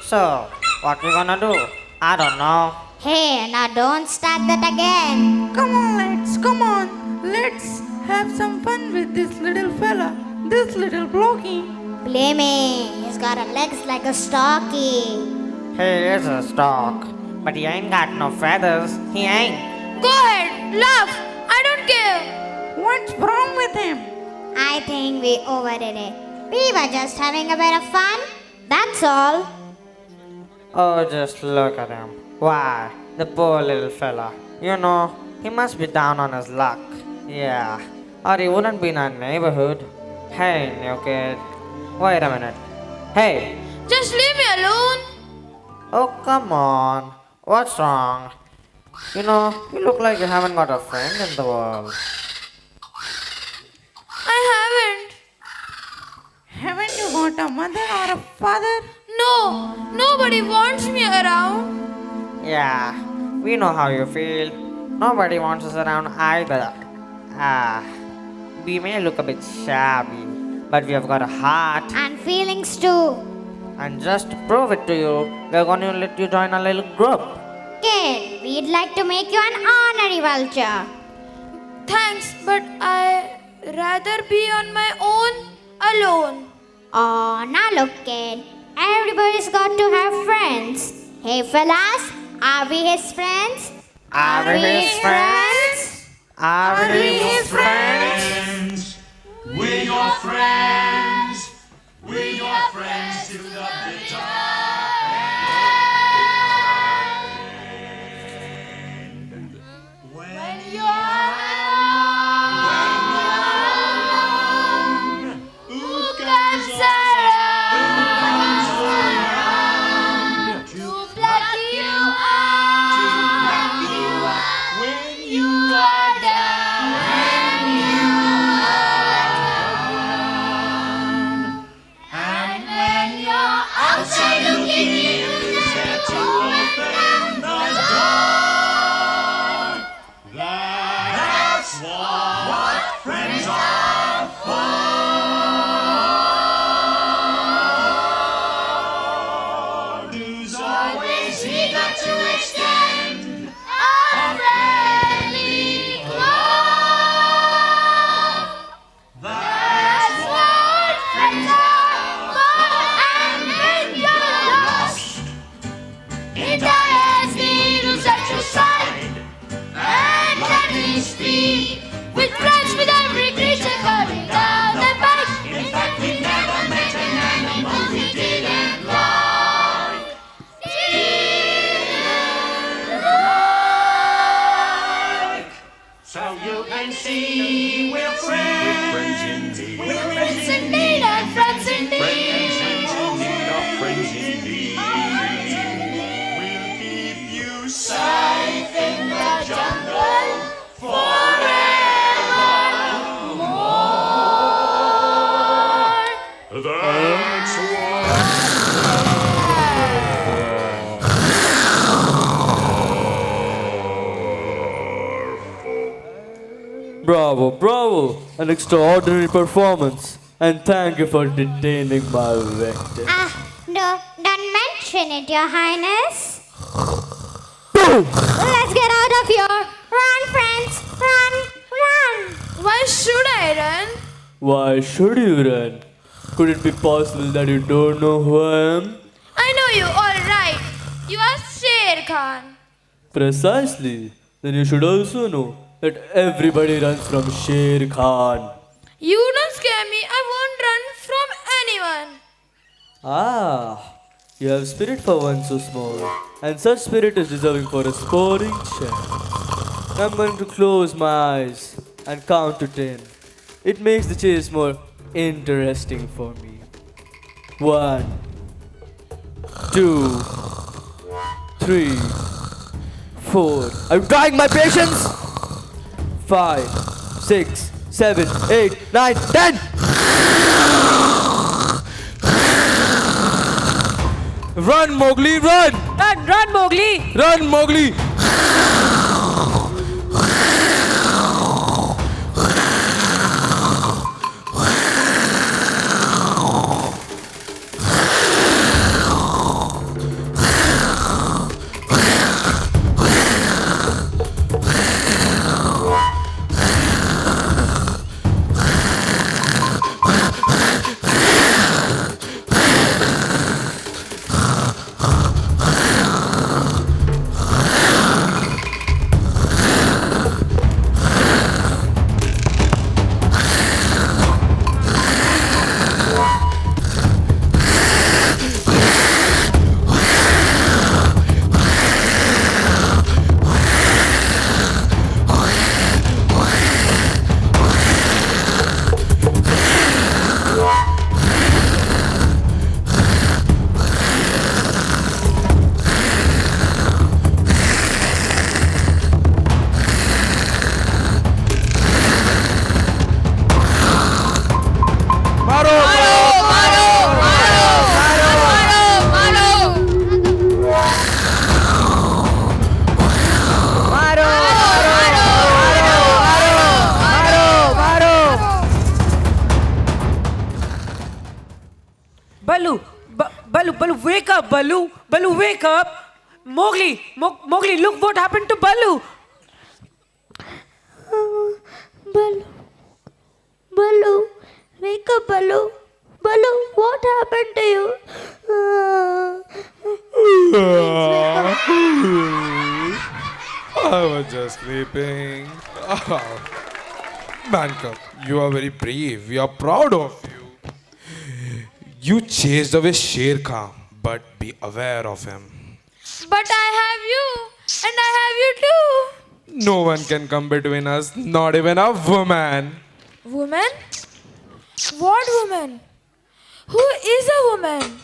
So, what we gonna do? I don't know. Hey, now don't start that again. Come on, lads, come on. Let's have some fun with this little fella, this little blocky. Blimmy, he's got a legs like a stocky. He is a stork, but he ain't got no feathers. He ain't. Go ahead, laugh. I don't care. What's wrong with him? I think we overdid it. We were just having a bit of fun. That's all. Oh, just look at him. Why, the poor little fella. You know, he must be down on his luck. Yeah, or he wouldn't be in our neighborhood. Hey, new kid. Wait a minute. Hey. Just leave me alone. Oh, come on. What's wrong? You know, you look like you haven't got a friend in the world. I haven't. Haven't you got a mother or a father? No, nobody wants me around. Yeah, we know how you feel. Nobody wants us around either. We may look a bit shabby, but we have got a heart. And feelings too. And just to prove it to you, we're going to let you join a little group. Kid, we'd like to make you an honorary vulture. Thanks, but I rather be on my own alone. Oh, now look, kid. Everybody's got to have friends. Hey, fellas, are we his friends? Are we his friends? Are we his friends? We're your friends. We're your friends to the bitter end. When you're alone, who comes around to pluck you up when you are down? And when you're outside looking in, who's there to open the door? That's what friends are for. Who's always eager to extend a friendly glove. That's what friends are for. And when you're lost in tire's needles at your side, and let me speak with friends with every creature coming down the pike. In fact, we never met an animal we didn't like. So you can see we're friends. We're friends indeed. We're friends indeed and friends indeed. Friends indeed are friends indeed. We'll keep you safe in the jungle forevermore. That's Bravo, bravo! An extraordinary performance. And thank you for detaining my victim. No, don't mention it, Your Highness. Let's get out of here. Run, friends. Run, run. Why should I run? Why should you run? Could it be possible that you don't know who I am? I know you, all right. You are Sher Khan. Precisely. Then you should also know that everybody runs from Sher Khan. You don't scare me. I won't run from anyone. Ah, you have spirit for one so small, and such spirit is deserving for a sporting chance. I'm going to close my eyes and count to 10. It makes the chase more interesting for me. 1, 2, 3, 4. Are you trying my patience? 5, 6, 7, 8, 9, 10! Run, Mowgli, run! Run, Mowgli! Run, Mowgli! Balu, wake up, Balu. Balu, wake up. Mowgli, Mowgli, look what happened to Balu. Baloo, Baloo, wake up, Baloo. Baloo, what happened to you? I was just sleeping. Man cub, you are very brave. We are proud of you. You chased away Sher Khan, but be aware of him. But I have you, and I have you too. No one can come between us, not even a woman. Woman? What woman? Who is a woman?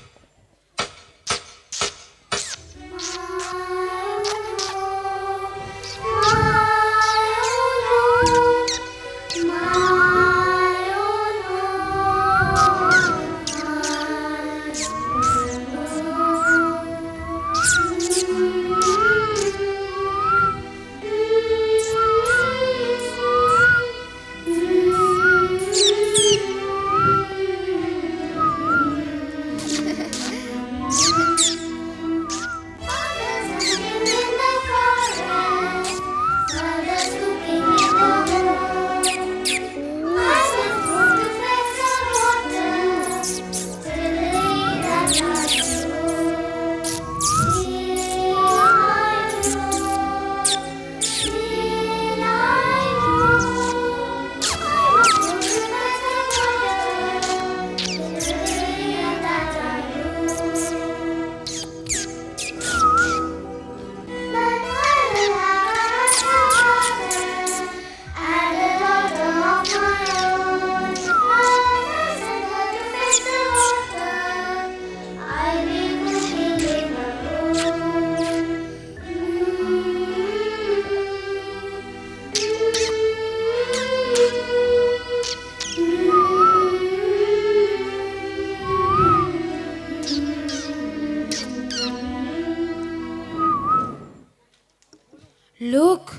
Look,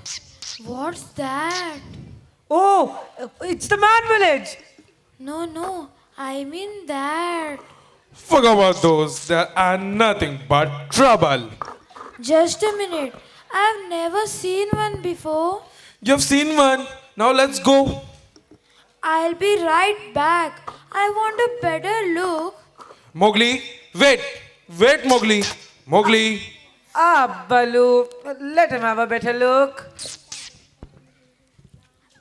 what's that? Oh, it's the man village. No, I mean that. Forget about those. They are nothing but trouble. Just a minute. I've never seen one before. You've seen one. Now let's go. I'll be right back. I want a better look. Mowgli, wait. Wait, Mowgli. Mowgli. Ah, Baloo, let him have a better look.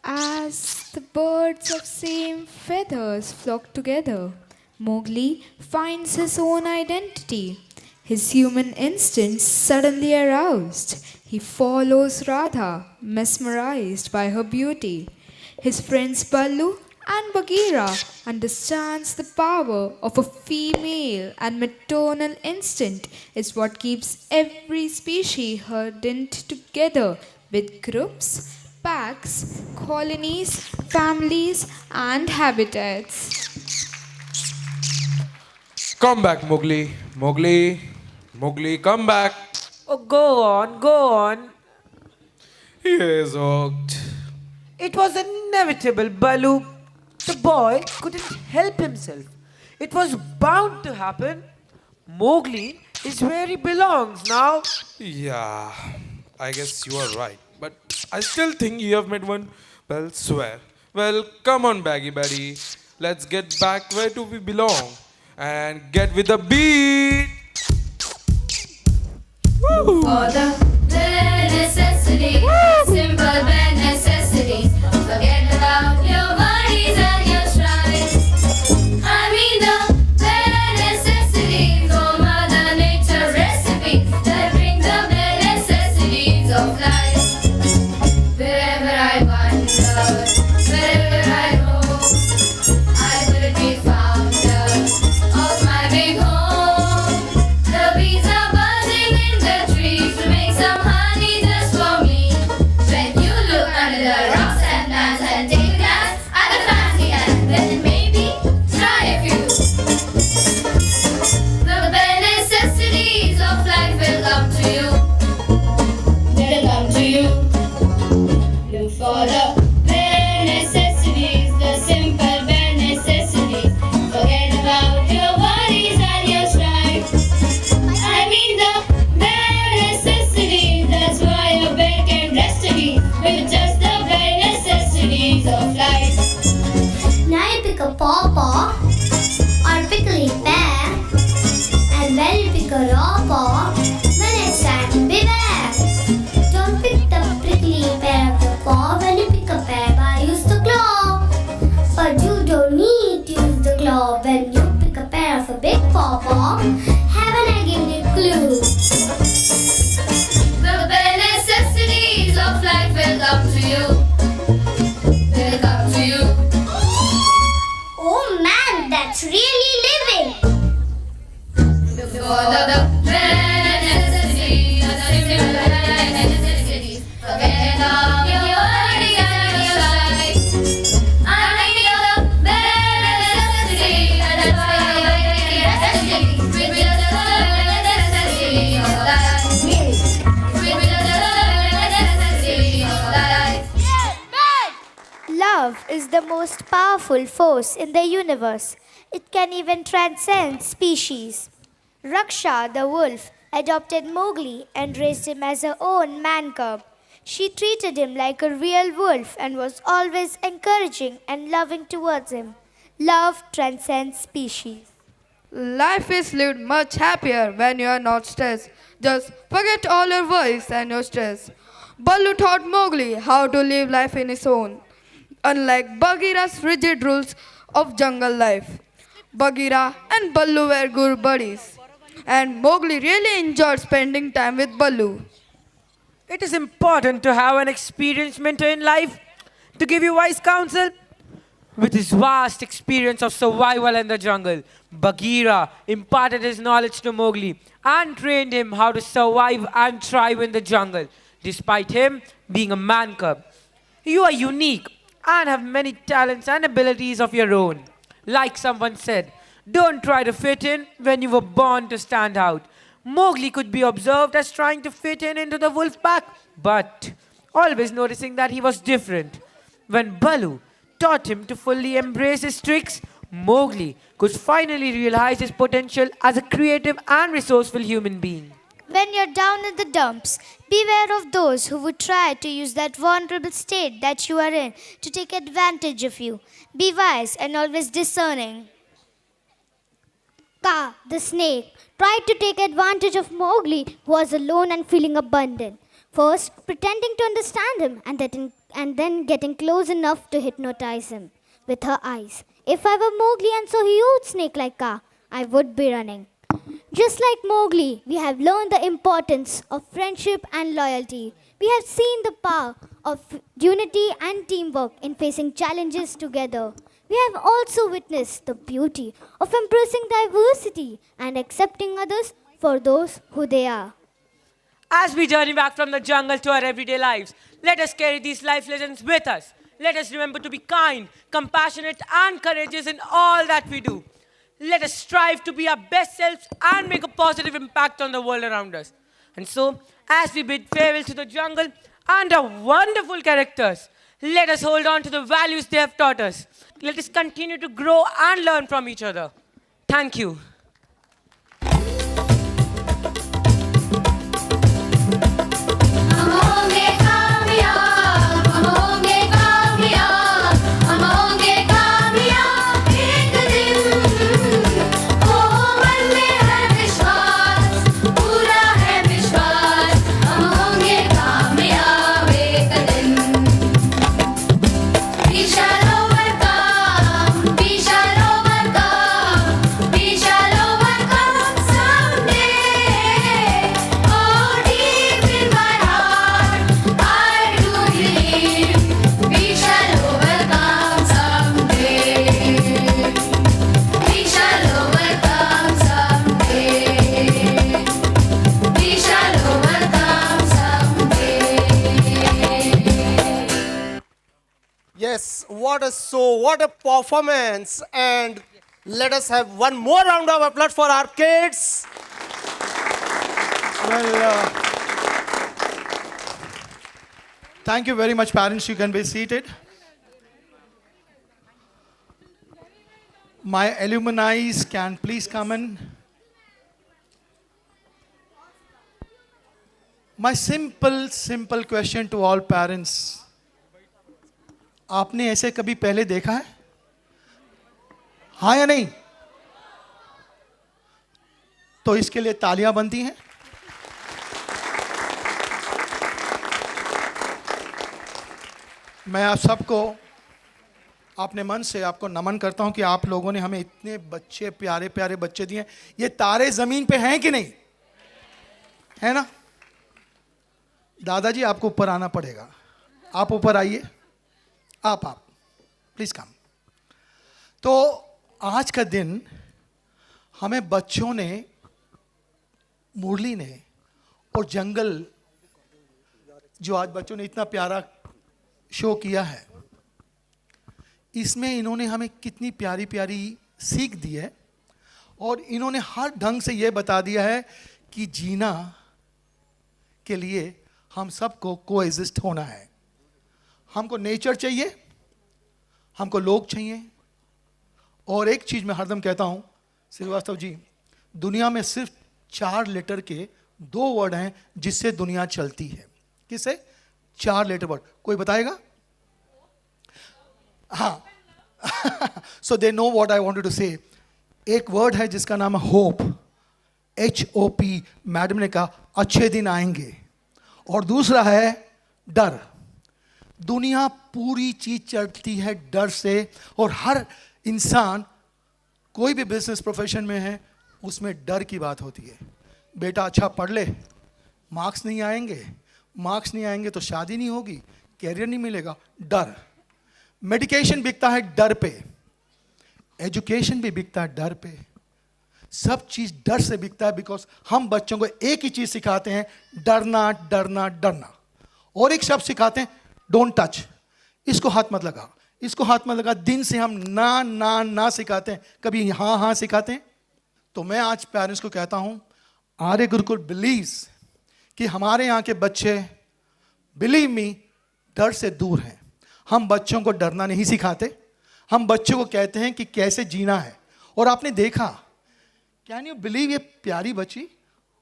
As the birds of same feathers flock together, Mowgli finds his own identity. His human instincts suddenly aroused. He follows Radha, mesmerized by her beauty. His friends Baloo and Bagheera understands the power of a female, and maternal instinct is what keeps every species herded together with groups, packs, colonies, families, and habitats. Come back, Mowgli. Mowgli. Mowgli, come back. Oh, go on, go on. He is hooked. It was inevitable, Baloo. The boy couldn't help himself. It was bound to happen. Mowgli is where he belongs now. Yeah, I guess you are right. But I still think you have made one. Well, swear. Well, come on, Baggy Buddy. Let's get back where do we belong. And get with the beat. Woo! For the bare necessities, simple bare necessities. Forget about your worries and your strife. I mean the bare necessities, oh Mother Nature recipes that bring the bare necessities of life. Wherever I wander, wherever I roam, I will be found of my big home. The bees are buzzing in the trees to make some honey just for me. When you look under the rocks and plants and take a glance at the fancy and then maybe try a few. The bare necessities of life will come to you. They'll come to you. Look for the bare necessities, the simple bare necessities. Forget about your worries and your strife. I mean the bare necessities. That's why a bed can rest to be with just the bare necessities of Love is the most powerful force in the universe. It can even transcend species. Raksha, the wolf, adopted Mowgli and raised him as her own man cub. She treated him like a real wolf and was always encouraging and loving towards him. Love transcends species. Life is lived much happier when you are not stressed. Just forget all your worries and your stress. Baloo taught Mowgli how to live life in his own, unlike Bagheera's rigid rules of jungle life. Bagheera and Baloo were good buddies, and Mowgli really enjoyed spending time with Baloo. It is important to have an experienced mentor in life to give you wise counsel. With his vast experience of survival in the jungle, Bagheera imparted his knowledge to Mowgli and trained him how to survive and thrive in the jungle, despite him being a man cub. You are unique and have many talents and abilities of your own. Like someone said, don't try to fit in when you were born to stand out. Mowgli could be observed as trying to fit in into the wolf pack, but always noticing that he was different. When Baloo taught him to fully embrace his tricks, Mowgli could finally realize his potential as a creative and resourceful human being. When you're down in the dumps, beware of those who would try to use that vulnerable state that you are in to take advantage of you. Be wise and always discerning. Kaa, the snake, tried to take advantage of Mowgli, who was alone and feeling abandoned. First, pretending to understand him and then getting close enough to hypnotize him with her eyes. If I were Mowgli and saw a huge snake like Kaa, I would be running. Just like Mowgli, we have learned the importance of friendship and loyalty. We have seen the power of unity and teamwork in facing challenges together. We have also witnessed the beauty of embracing diversity and accepting others for those who they are. As we journey back from the jungle to our everyday lives, let us carry these life lessons with us. Let us remember to be kind, compassionate, and courageous in all that we do. Let us strive to be our best selves and make a positive impact on the world around us. And so, as we bid farewell to the jungle and our wonderful characters, let us hold on to the values they have taught us. Let us continue to grow and learn from each other. Thank you. Yes, what a performance. And let us have one more round of applause for our kids. Well, thank you very much, parents. You can be seated. My alumni can please come in. My simple question to all parents. आपने ऐसे कभी पहले देखा है? हाँ या नहीं? तो इसके लिए तालियां बनती हैं. मैं आप सबको अपने मन से आपको नमन करता हूं कि आप लोगों ने हमें इतने बच्चे प्यारे प्यारे बच्चे दिए. ये तारे जमीन पे हैं कि नहीं? है ना? दादाजी आपको ऊपर आना पड़ेगा. आप ऊपर आइए. आप प्लीज कम. तो आज का दिन हमें बच्चों ने, मुरली ने और जंगल, जो आज बच्चों ने इतना प्यारा शो किया है, इसमें इन्होंने हमें कितनी प्यारी प्यारी सीख दी है. और इन्होंने हर ढंग से ये बता दिया है कि जीना के लिए हम सबको कोएग्जिस्ट होना है. हमको नेचर चाहिए हमको लोग चाहिए। और एक चीज़ मैं हरदम कहता हूँ श्रीवास्तव जी, दुनिया में सिर्फ 4 लेटर के 2 वर्ड हैं जिससे दुनिया चलती है। किससे? 4 लेटर वर्ड, कोई बताएगा? हाँ so they know what I wanted to say. एक वर्ड है जिसका नाम है होप, HOP, मैडम ने कहा अच्छे दिन आएंगे। और दूसरा है डर। दुनिया पूरी चीज चलती है डर से, और हर इंसान कोई भी बिजनेस प्रोफेशन में है उसमें डर की बात होती है। बेटा अच्छा पढ़ ले, मार्क्स नहीं आएंगे तो शादी नहीं होगी, कैरियर नहीं मिलेगा, डर। मेडिकेशन बिकता है डर पे, एजुकेशन भी बिकता है डर पे, सब चीज डर से बिकता है। बिकॉज हम बच्चों को एक ही चीज सिखाते हैं, डरना डरना डरना, और एक शब्द सिखाते हैं डोंट टच, इसको हाथ मत लगा, इसको हाथ मत लगा। दिन से हम ना ना ना सिखाते हैं, कभी हाँ हाँ सिखाते हैं। तो मैं आज पेरेंट्स को कहता हूं, आर्य गुरुकुल बिलीव्स कि हमारे यहाँ के बच्चे, बिलीव मी, डर से दूर हैं। हम बच्चों को डरना नहीं सिखाते, हम बच्चों को कहते हैं कि कैसे जीना है। और आपने देखा, कैन यू बिलीव, ये प्यारी बच्ची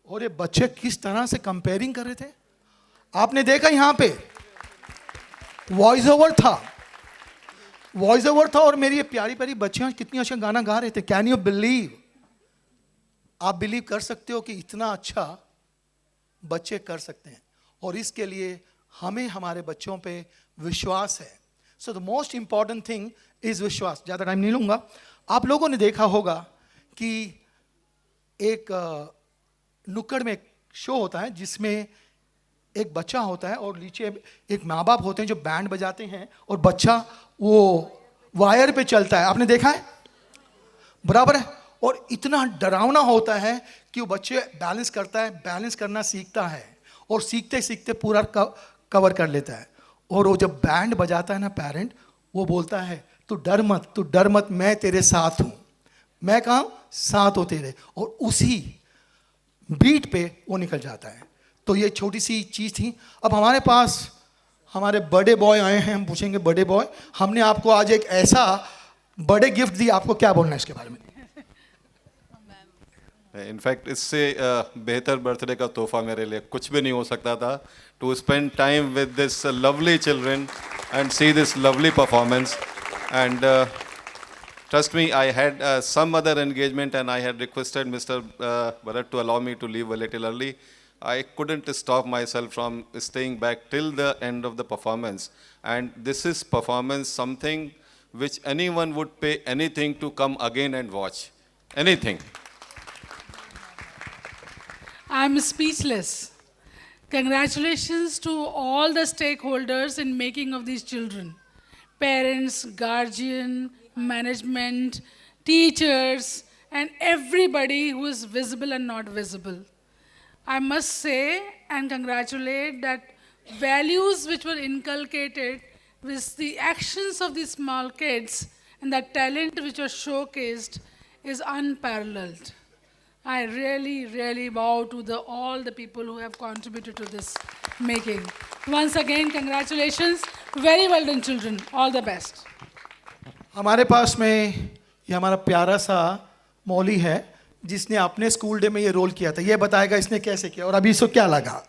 और ये बच्चे किस तरह से कंपेयरिंग कर रहे थे। आपने देखा यहाँ पे वॉइस ओवर था और मेरी ये प्यारी प्यारी बच्चियां कितनी अच्छा गाना गा रहे थे। कैन यू बिलीव, आप बिलीव कर सकते हो कि इतना अच्छा बच्चे कर सकते हैं। और इसके लिए हमें हमारे बच्चों पे विश्वास है। So the most important thing is विश्वास। ज़्यादा टाइम नहीं लूँगा। आप लोगों ने देखा होगा कि एक नुक्कड़ में एक शो होता है जिसमें एक बच्चा होता है और नीचे एक माँ बाप होते हैं जो बैंड बजाते हैं और बच्चा वो वायर पे चलता है। आपने देखा है? बराबर है। और इतना डरावना होता है कि वो बच्चे बैलेंस करता है, बैलेंस करना सीखता है और सीखते सीखते पूरा कवर कर लेता है। और वो जब बैंड बजाता है ना पेरेंट, वो बोलता है तू डर मत, मैं तेरे साथ हूँ। मैं कहाँ? साथ हो तेरे। और उसी बीट पे वो निकल जाता है। तो ये छोटी सी चीज़ थी। अब हमारे पास हमारे बड़े बॉय आए हैं, हम पूछेंगे बड़े बॉय, हमने आपको आज एक ऐसा बड़े गिफ्ट दिया, आपको क्या बोलना है इसके बारे में? इनफैक्ट इससे बेहतर बर्थडे का तोहफा मेरे लिए कुछ भी नहीं हो सकता था। To spend time with this lovely children and see this lovely performance and trust me, I had some other engagement and I had requested Mr. Bharat to allow me to leave a little early. I couldn't stop myself from staying back till the end of the performance. And this is performance something which anyone would pay anything to come again and watch. Anything. I'm speechless. Congratulations to all the stakeholders in making of these children. Parents, guardian, management, teachers, and everybody who is visible and not visible. I must say and congratulate that values which were inculcated with the actions of these small kids and the talent which was showcased is unparalleled. I really, really bow to all the people who have contributed to this making. Once again, congratulations. Very well done, children. All the best. हमारे पास में ये हमारा प्यारा सा मौली है जिसने अपने school day में ये रोल किया था। ये बताएगा इसने कैसे किया और अभी इसको क्या लगा।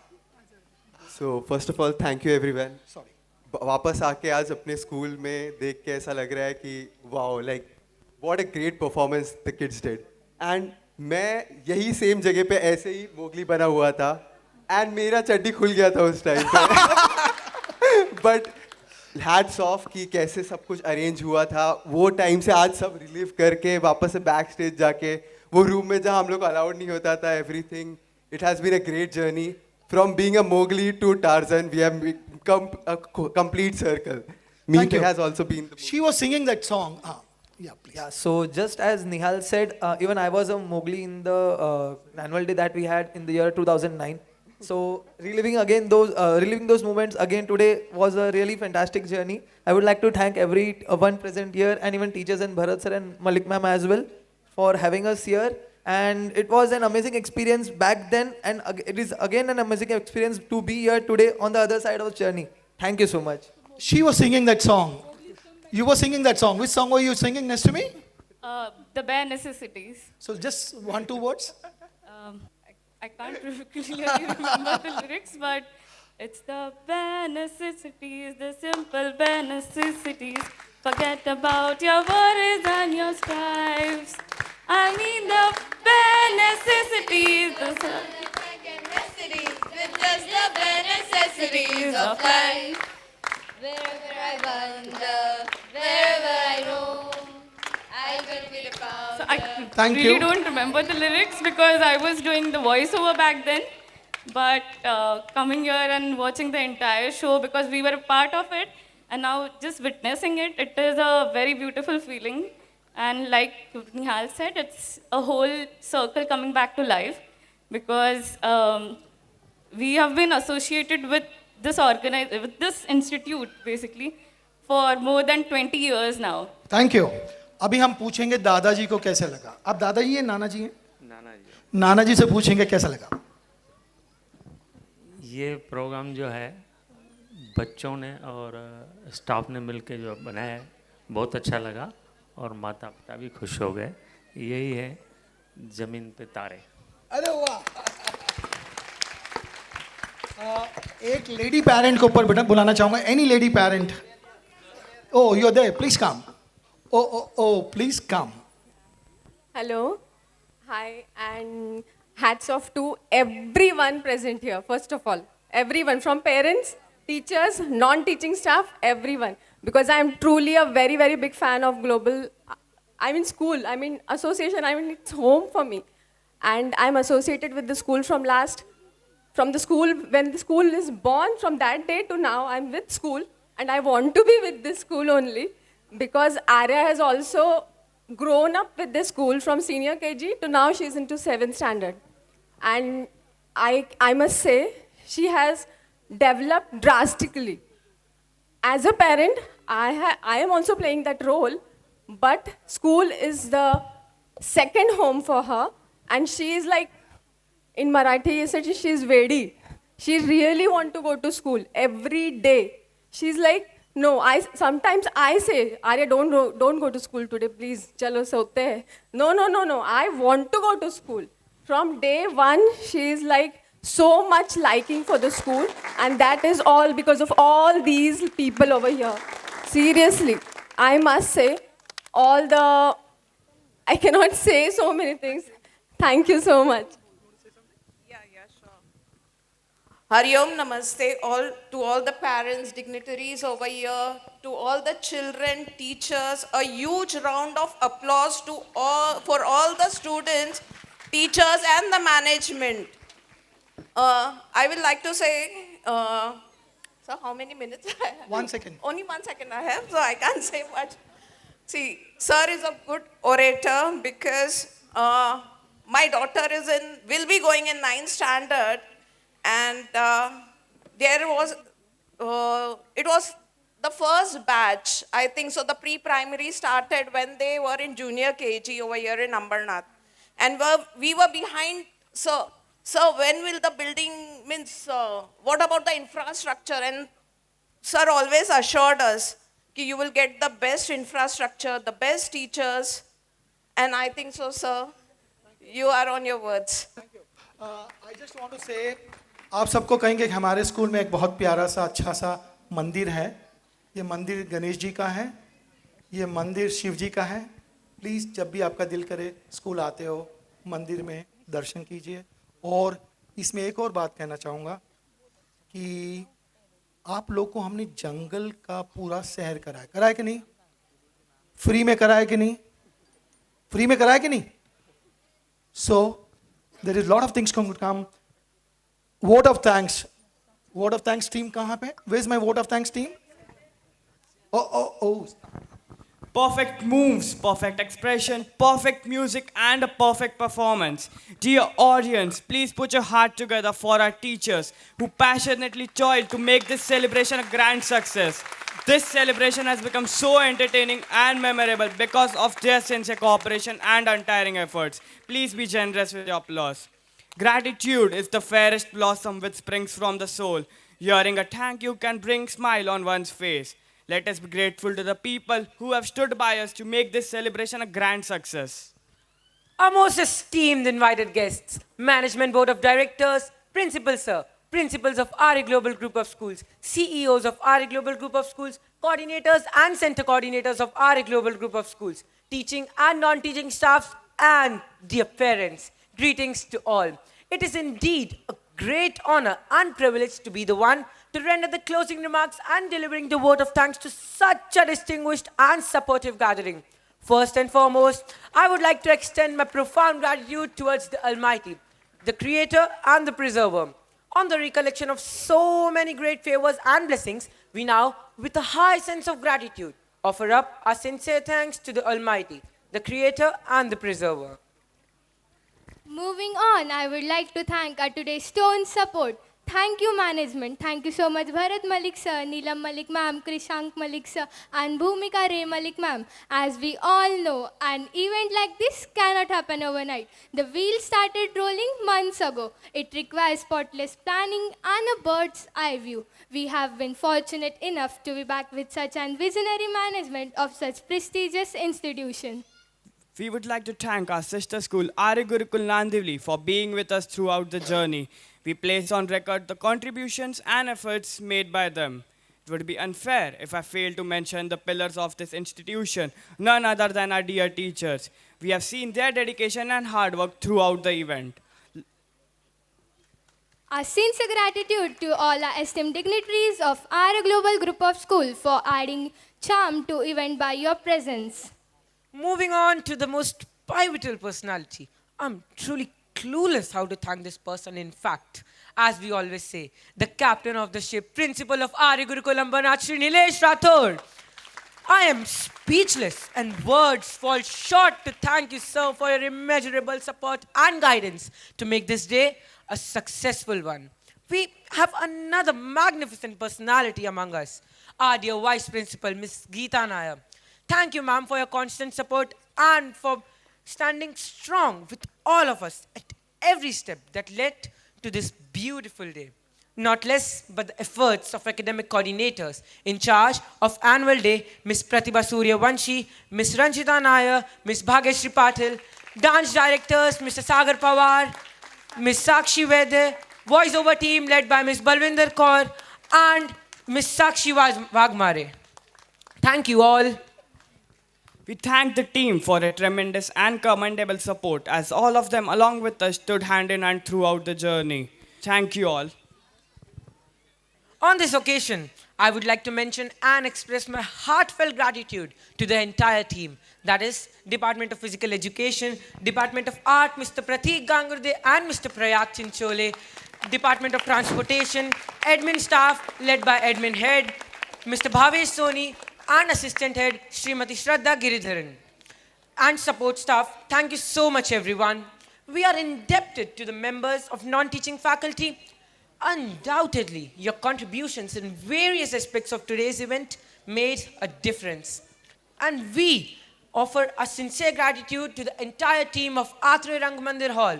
So first of all thank you everyone. वापस आके आज अपने स्कूल में देख के ऐसा लग रहा है कि wow, like what a great performance the kids did. And मैं यही सेम जगह पे ऐसे ही मोगली बना हुआ था एंड मेरा चड्डी खुल गया था उस टाइम पे। बट हैट्स ऑफ कि कैसे सब कुछ अरेंज हुआ था वो टाइम से आज सब रिलीव करके वापस से बैक स्टेज जाके वो रूम में जहाँ हम लोग अलाउड नहीं होता था, everything, it has been a great journey from being a Mowgli to Tarzan. We have come a complete circle. Meet has also been. She was singing that song. Yeah, please. Yeah, so just as Nihal said, even I was a Mowgli in the annual day that we had in the year 2009. So reliving those moments again today was a really fantastic journey. I would like to thank everyone present here and even teachers and Bharat sir and Malik ma'am as well for having us here. And it was an amazing experience back then, and it is again an amazing experience to be here today on the other side of the journey. Thank you so much. She was singing that song. You were singing that song. Which song were you singing next to me? The bare necessities. So just 1, 2 words. I can't clearly remember the lyrics, but it's the bare necessities, the simple bare necessities. Forget about your worries and your strives. I mean the bare necessities, with just the bare necessities of life. Wherever I wander, wherever I roam, I will be found. So I Thank really you. don't remember the lyrics because I was doing the voiceover back then. But coming here and watching the entire show because we were a part of it, and now just witnessing it, it is a very beautiful feeling. And like Nihal said, it's a whole circle coming back to life because we have been associated with with this institute basically for more than 20 years now. Thank you. अभी हम पूछेंगे दादाजी को कैसे लगा. आप दादाजी हैं, नाना जी हैं? नाना जी से पूछेंगे कैसा लगा. ये प्रोग्राम जो है बच्चों ने और स्टाफ ने मिलकर जो बनाया है बहुत अच्छा लगा और माता पिता भी खुश हो गए. यही है ज़मीन पे तारे. अरे वाह. एक लेडी पेरेंट को ऊपर बुलाना चाहूंगा. Any lady parent. Oh, you're there. Please come. Oh, please come. Hello. Hi, and hats off to everyone present here, first of all. Everyone, from parents, teachers, non-teaching staff, everyone. Because I'm truly a very, very big fan of global, school, association, it's home for me. And I'm associated with the school from the school, when the school is born, from that day to now, I'm with school. And I want to be with this school only because Arya has also grown up with this school from senior KG to now she's into 7th standard. And I must say, she has developed drastically. As a parent, I am also playing that role, but school is the second home for her. And she is like, in Marathi, she is ready. She really wants to go to school every day. She's like, no, sometimes I say, Arya, don't go to school today, please. Chalo sote hai. No. I want to go to school. From day one, she's like so much liking for the school. And that is all because of all these people over here. Seriously, I must say, I cannot say so many things. Thank you so much. Hari Om Namaste to all the parents, dignitaries over here, to all the children, teachers. A huge round of applause for all the students, teachers and the management. I would like to say, so how many minutes I have? 1 second. Only 1 second I have, so I can't say much. See, sir is a good orator because my daughter will be going in 9th standard. And it was the first batch, I think. So the pre-primary started when they were in junior KG over here in Ambernath. And we were behind, so when will the building, what about the infrastructure? And sir always assured us that you will get the best infrastructure, the best teachers. And I think so, sir. You are on your words. Thank you. I just want to say, आप सबको कहेंगे कि हमारे school में एक बहुत प्यारा सा अच्छा सा मंदिर है. ये मंदिर गणेश जी का है, ये मंदिर शिव जी का है. प्लीज़ जब भी आपका दिल करे स्कूल आते हो मंदिर में दर्शन कीजिए. और इसमें एक और बात कहना चाहूँगा कि आप लोग को हमने जंगल का पूरा सैर कराया कि नहीं? फ्री में कराया कि नहीं? फ्री में कराया कि नहीं? So there is lot of things going to come. Vote of thanks. Vote of thanks team कहाँ पे? Where's my vote of thanks team? Oh. Perfect moves, perfect expression, perfect music, and a perfect performance. Dear audience, please put your heart together for our teachers who passionately toiled to make this celebration a grand success. This celebration has become so entertaining and memorable because of their sincere cooperation and untiring efforts. Please be generous with your applause. Gratitude is the fairest blossom which springs from the soul. Hearing a thank you can bring smile on one's face. Let us be grateful to the people who have stood by us to make this celebration a grand success. Our most esteemed invited guests, Management Board of Directors, Principal Sir, Principals of RA Global Group of Schools, CEOs of RA Global Group of Schools, coordinators and center coordinators of RA Global Group of Schools, teaching and non-teaching staffs, and dear parents, greetings to all. It is indeed a great honor and privilege to be the one to render the closing remarks and delivering the vote of thanks to such a distinguished and supportive gathering. First and foremost, I would like to extend my profound gratitude towards the Almighty, the Creator and the Preserver. On the recollection of so many great favors and blessings, we now, with a high sense of gratitude, offer up our sincere thanks to the Almighty, the Creator and the Preserver. Moving on, I would like to thank our today's stone support. Thank you, management. Thank you so much, Bharat Malik sir, Neelam Malik ma'am, Krishank Malik sir, and Bhumika Ray Malik ma'am. As we all know, an event like this cannot happen overnight. The wheel started rolling months ago. It requires spotless planning and a bird's eye view. We have been fortunate enough to be back with such an visionary management of such prestigious institution. We would like to thank our sister school, RA Gurukul Nandivli, for being with us throughout the journey. We place on record the contributions and efforts made by them. It would be unfair if I failed to mention the pillars of this institution, none other than our dear teachers. We have seen their dedication and hard work throughout the event. Our sincere gratitude to all our esteemed dignitaries of our global group of schools for adding charm to event by your presence. Moving on to the most pivotal personality. I'm truly clueless how to thank this person. In fact, as we always say, the captain of the ship, principal of RA Gurukul Ambarnath, Shri Nilesh Rathod. I am speechless and words fall short to thank you, sir, for your immeasurable support and guidance to make this day a successful one. We have another magnificent personality among us, our dear Vice Principal, Miss Geeta Nair. Thank you, ma'am, for your constant support and for standing strong with all of us at every step that led to this beautiful day. Not less but the efforts of academic coordinators in charge of annual day, Miss Pratibha Suryavanshi, Miss Ranjita Nair, Miss Bhagyashree Patil, dance directors, Mr. Sagar Pawar, Miss Sakshi Vaidya, voiceover team led by Miss Balwinder Kaur and Miss Sakshi Wagmare. Thank you all. We thank the team for a tremendous and commendable support, as all of them along with us stood hand in hand throughout the journey. Thank you all. On this occasion, I would like to mention and express my heartfelt gratitude to the entire team. That is, Department of Physical Education, Department of Art, Mr. Prateek Gangurde and Mr. Prayag Chinchole, Department of Transportation, admin staff led by admin head, Mr. Bhavesh Soni, and assistant head, Srimati Shraddha Giridharan. And support staff, thank you so much, everyone. We are indebted to the members of non-teaching faculty. Undoubtedly, your contributions in various aspects of today's event made a difference. And we offer a sincere gratitude to the entire team of Athray Rangmandir Hall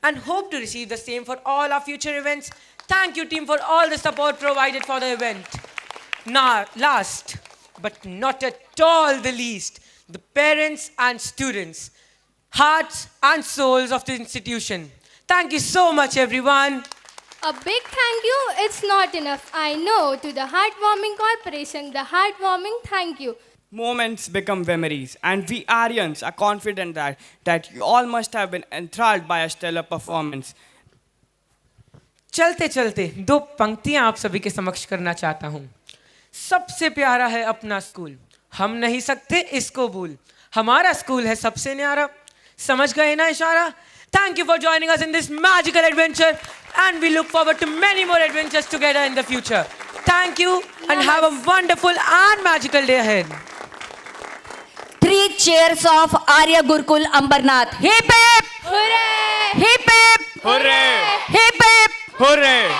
and hope to receive the same for all our future events. Thank you, team, for all the support provided for the event. Now, last but not at all the least, the parents and students, hearts and souls of the institution. Thank you so much, everyone. A big thank you, it's not enough. I know to the Heartwarming Corporation, the heartwarming thank you. Moments become memories, and we Aryans are confident that you all must have been enthralled by a stellar performance. चलते चलते दो पंक्तियां आप सभी के समक्ष करना चाहता हूं। सबसे प्यारा है अपना स्कूल, हम नहीं सकते इसको भूल, हमारा स्कूल है सबसे न्यारा, समझ गए ना इशारा? Thank you for joining us in this magical adventure, and we look forward to many more adventures together in the future. Thank you and have a wonderful and magical day ahead. 3 cheers of Arya Gurukul Ambarnath. Hip hip! Hooray! Hip hip! Hooray! Hip hip! Hooray!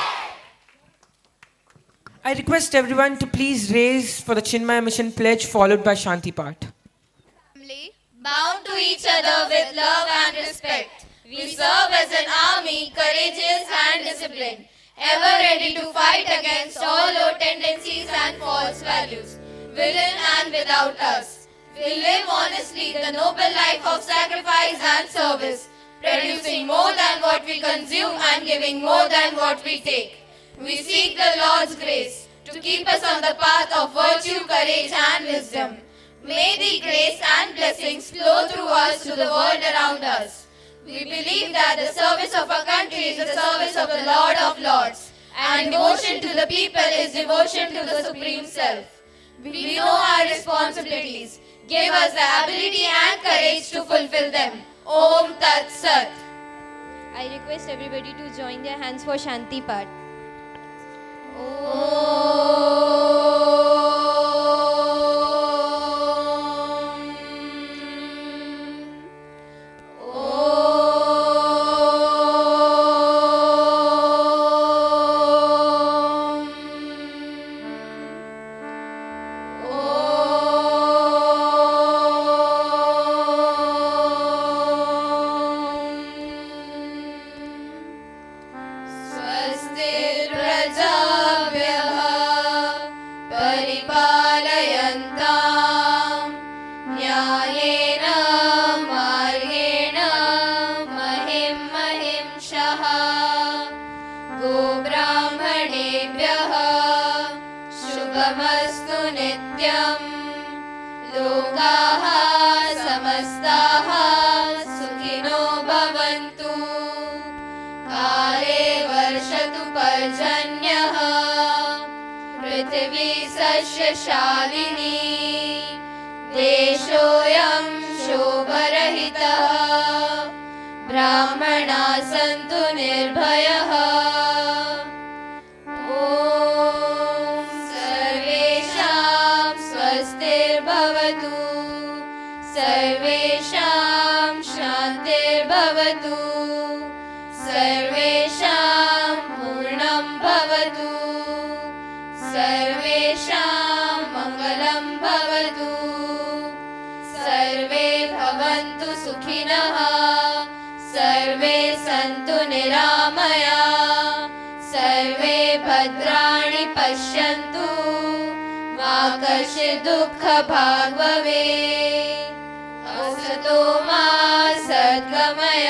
I request everyone to please raise for the Chinmaya Mission pledge followed by Shanti Path. Bound to each other with love and respect. We serve as an army, courageous and disciplined, ever ready to fight against all low tendencies and false values. within and without us. We live honestly the noble life of sacrifice and service, producing more than what we consume and giving more than what we take. We seek the Lord's grace to keep us on the path of virtue, courage and wisdom. May the grace and blessings flow through us to the world around us. We believe that the service of our country is the service of the Lord of Lords, and devotion to the people is devotion to the Supreme Self. We know our responsibilities. Give us the ability and courage to fulfill them. Om Tat Sat. I request everybody to join their hands for Shanti Path. स्वस्तिर्प्रजाभ्यः परिपालयन्तां न्यायेन मार्गेण महिं महिंषः गोब्राह्मणेभ्यः शुभमस्तु नित्यं लोकाः समस्ताः सुखिनो भवन्तु काले वर्षतु पर्जन्यः पृथिवी सस्यशालिनी देशोऽयं शोभरहितः ब्राह्मणाः सन्तु निर्भयः ॐ सर्वेषां स्वस्तिर्भवतु सर्वेषां शान्तिर्भवतु सर्वेषां पूर्णं भवतु सर्वेषां मङ्गलं भवतु सर्वे भवन्तु सुखिनः सर्वे सन्तु निरामया सर्वे भद्राणि पश्यन्तु मा कश्चित् दुःखभाग् भवेत् असतो मा सद्गमय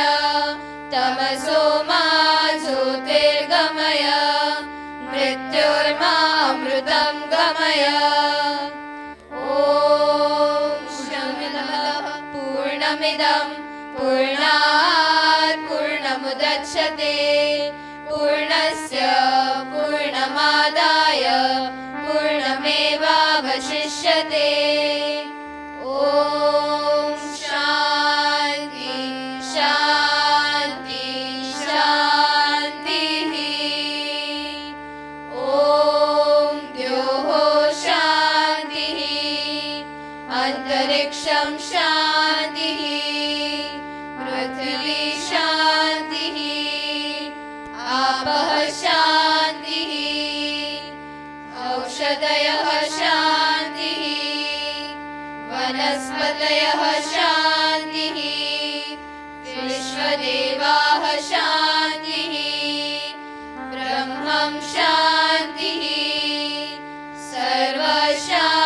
तमसो मा ज्योतिर्गमय मृत्योर्मा अमृतं गमय ॐ शमिदः पूर्णमिदं पूर्णात् पूर्णमुदच्यते पूर्णस्य पूर्णमादाय पूर्णमेवावशिष्यते ॐ शान्ति शान्ति शान्तिः ॐ द्योः शान्तिः अन्तरिक्षं शान्तिः पृथिवी शान्तिः आपः शान्तिः औषधयः शान्तिः वनस्पतयः शान्तिः विश्वदेवाः शान्तिः ब्रह्मं शान्तिः सर्वशान्तिः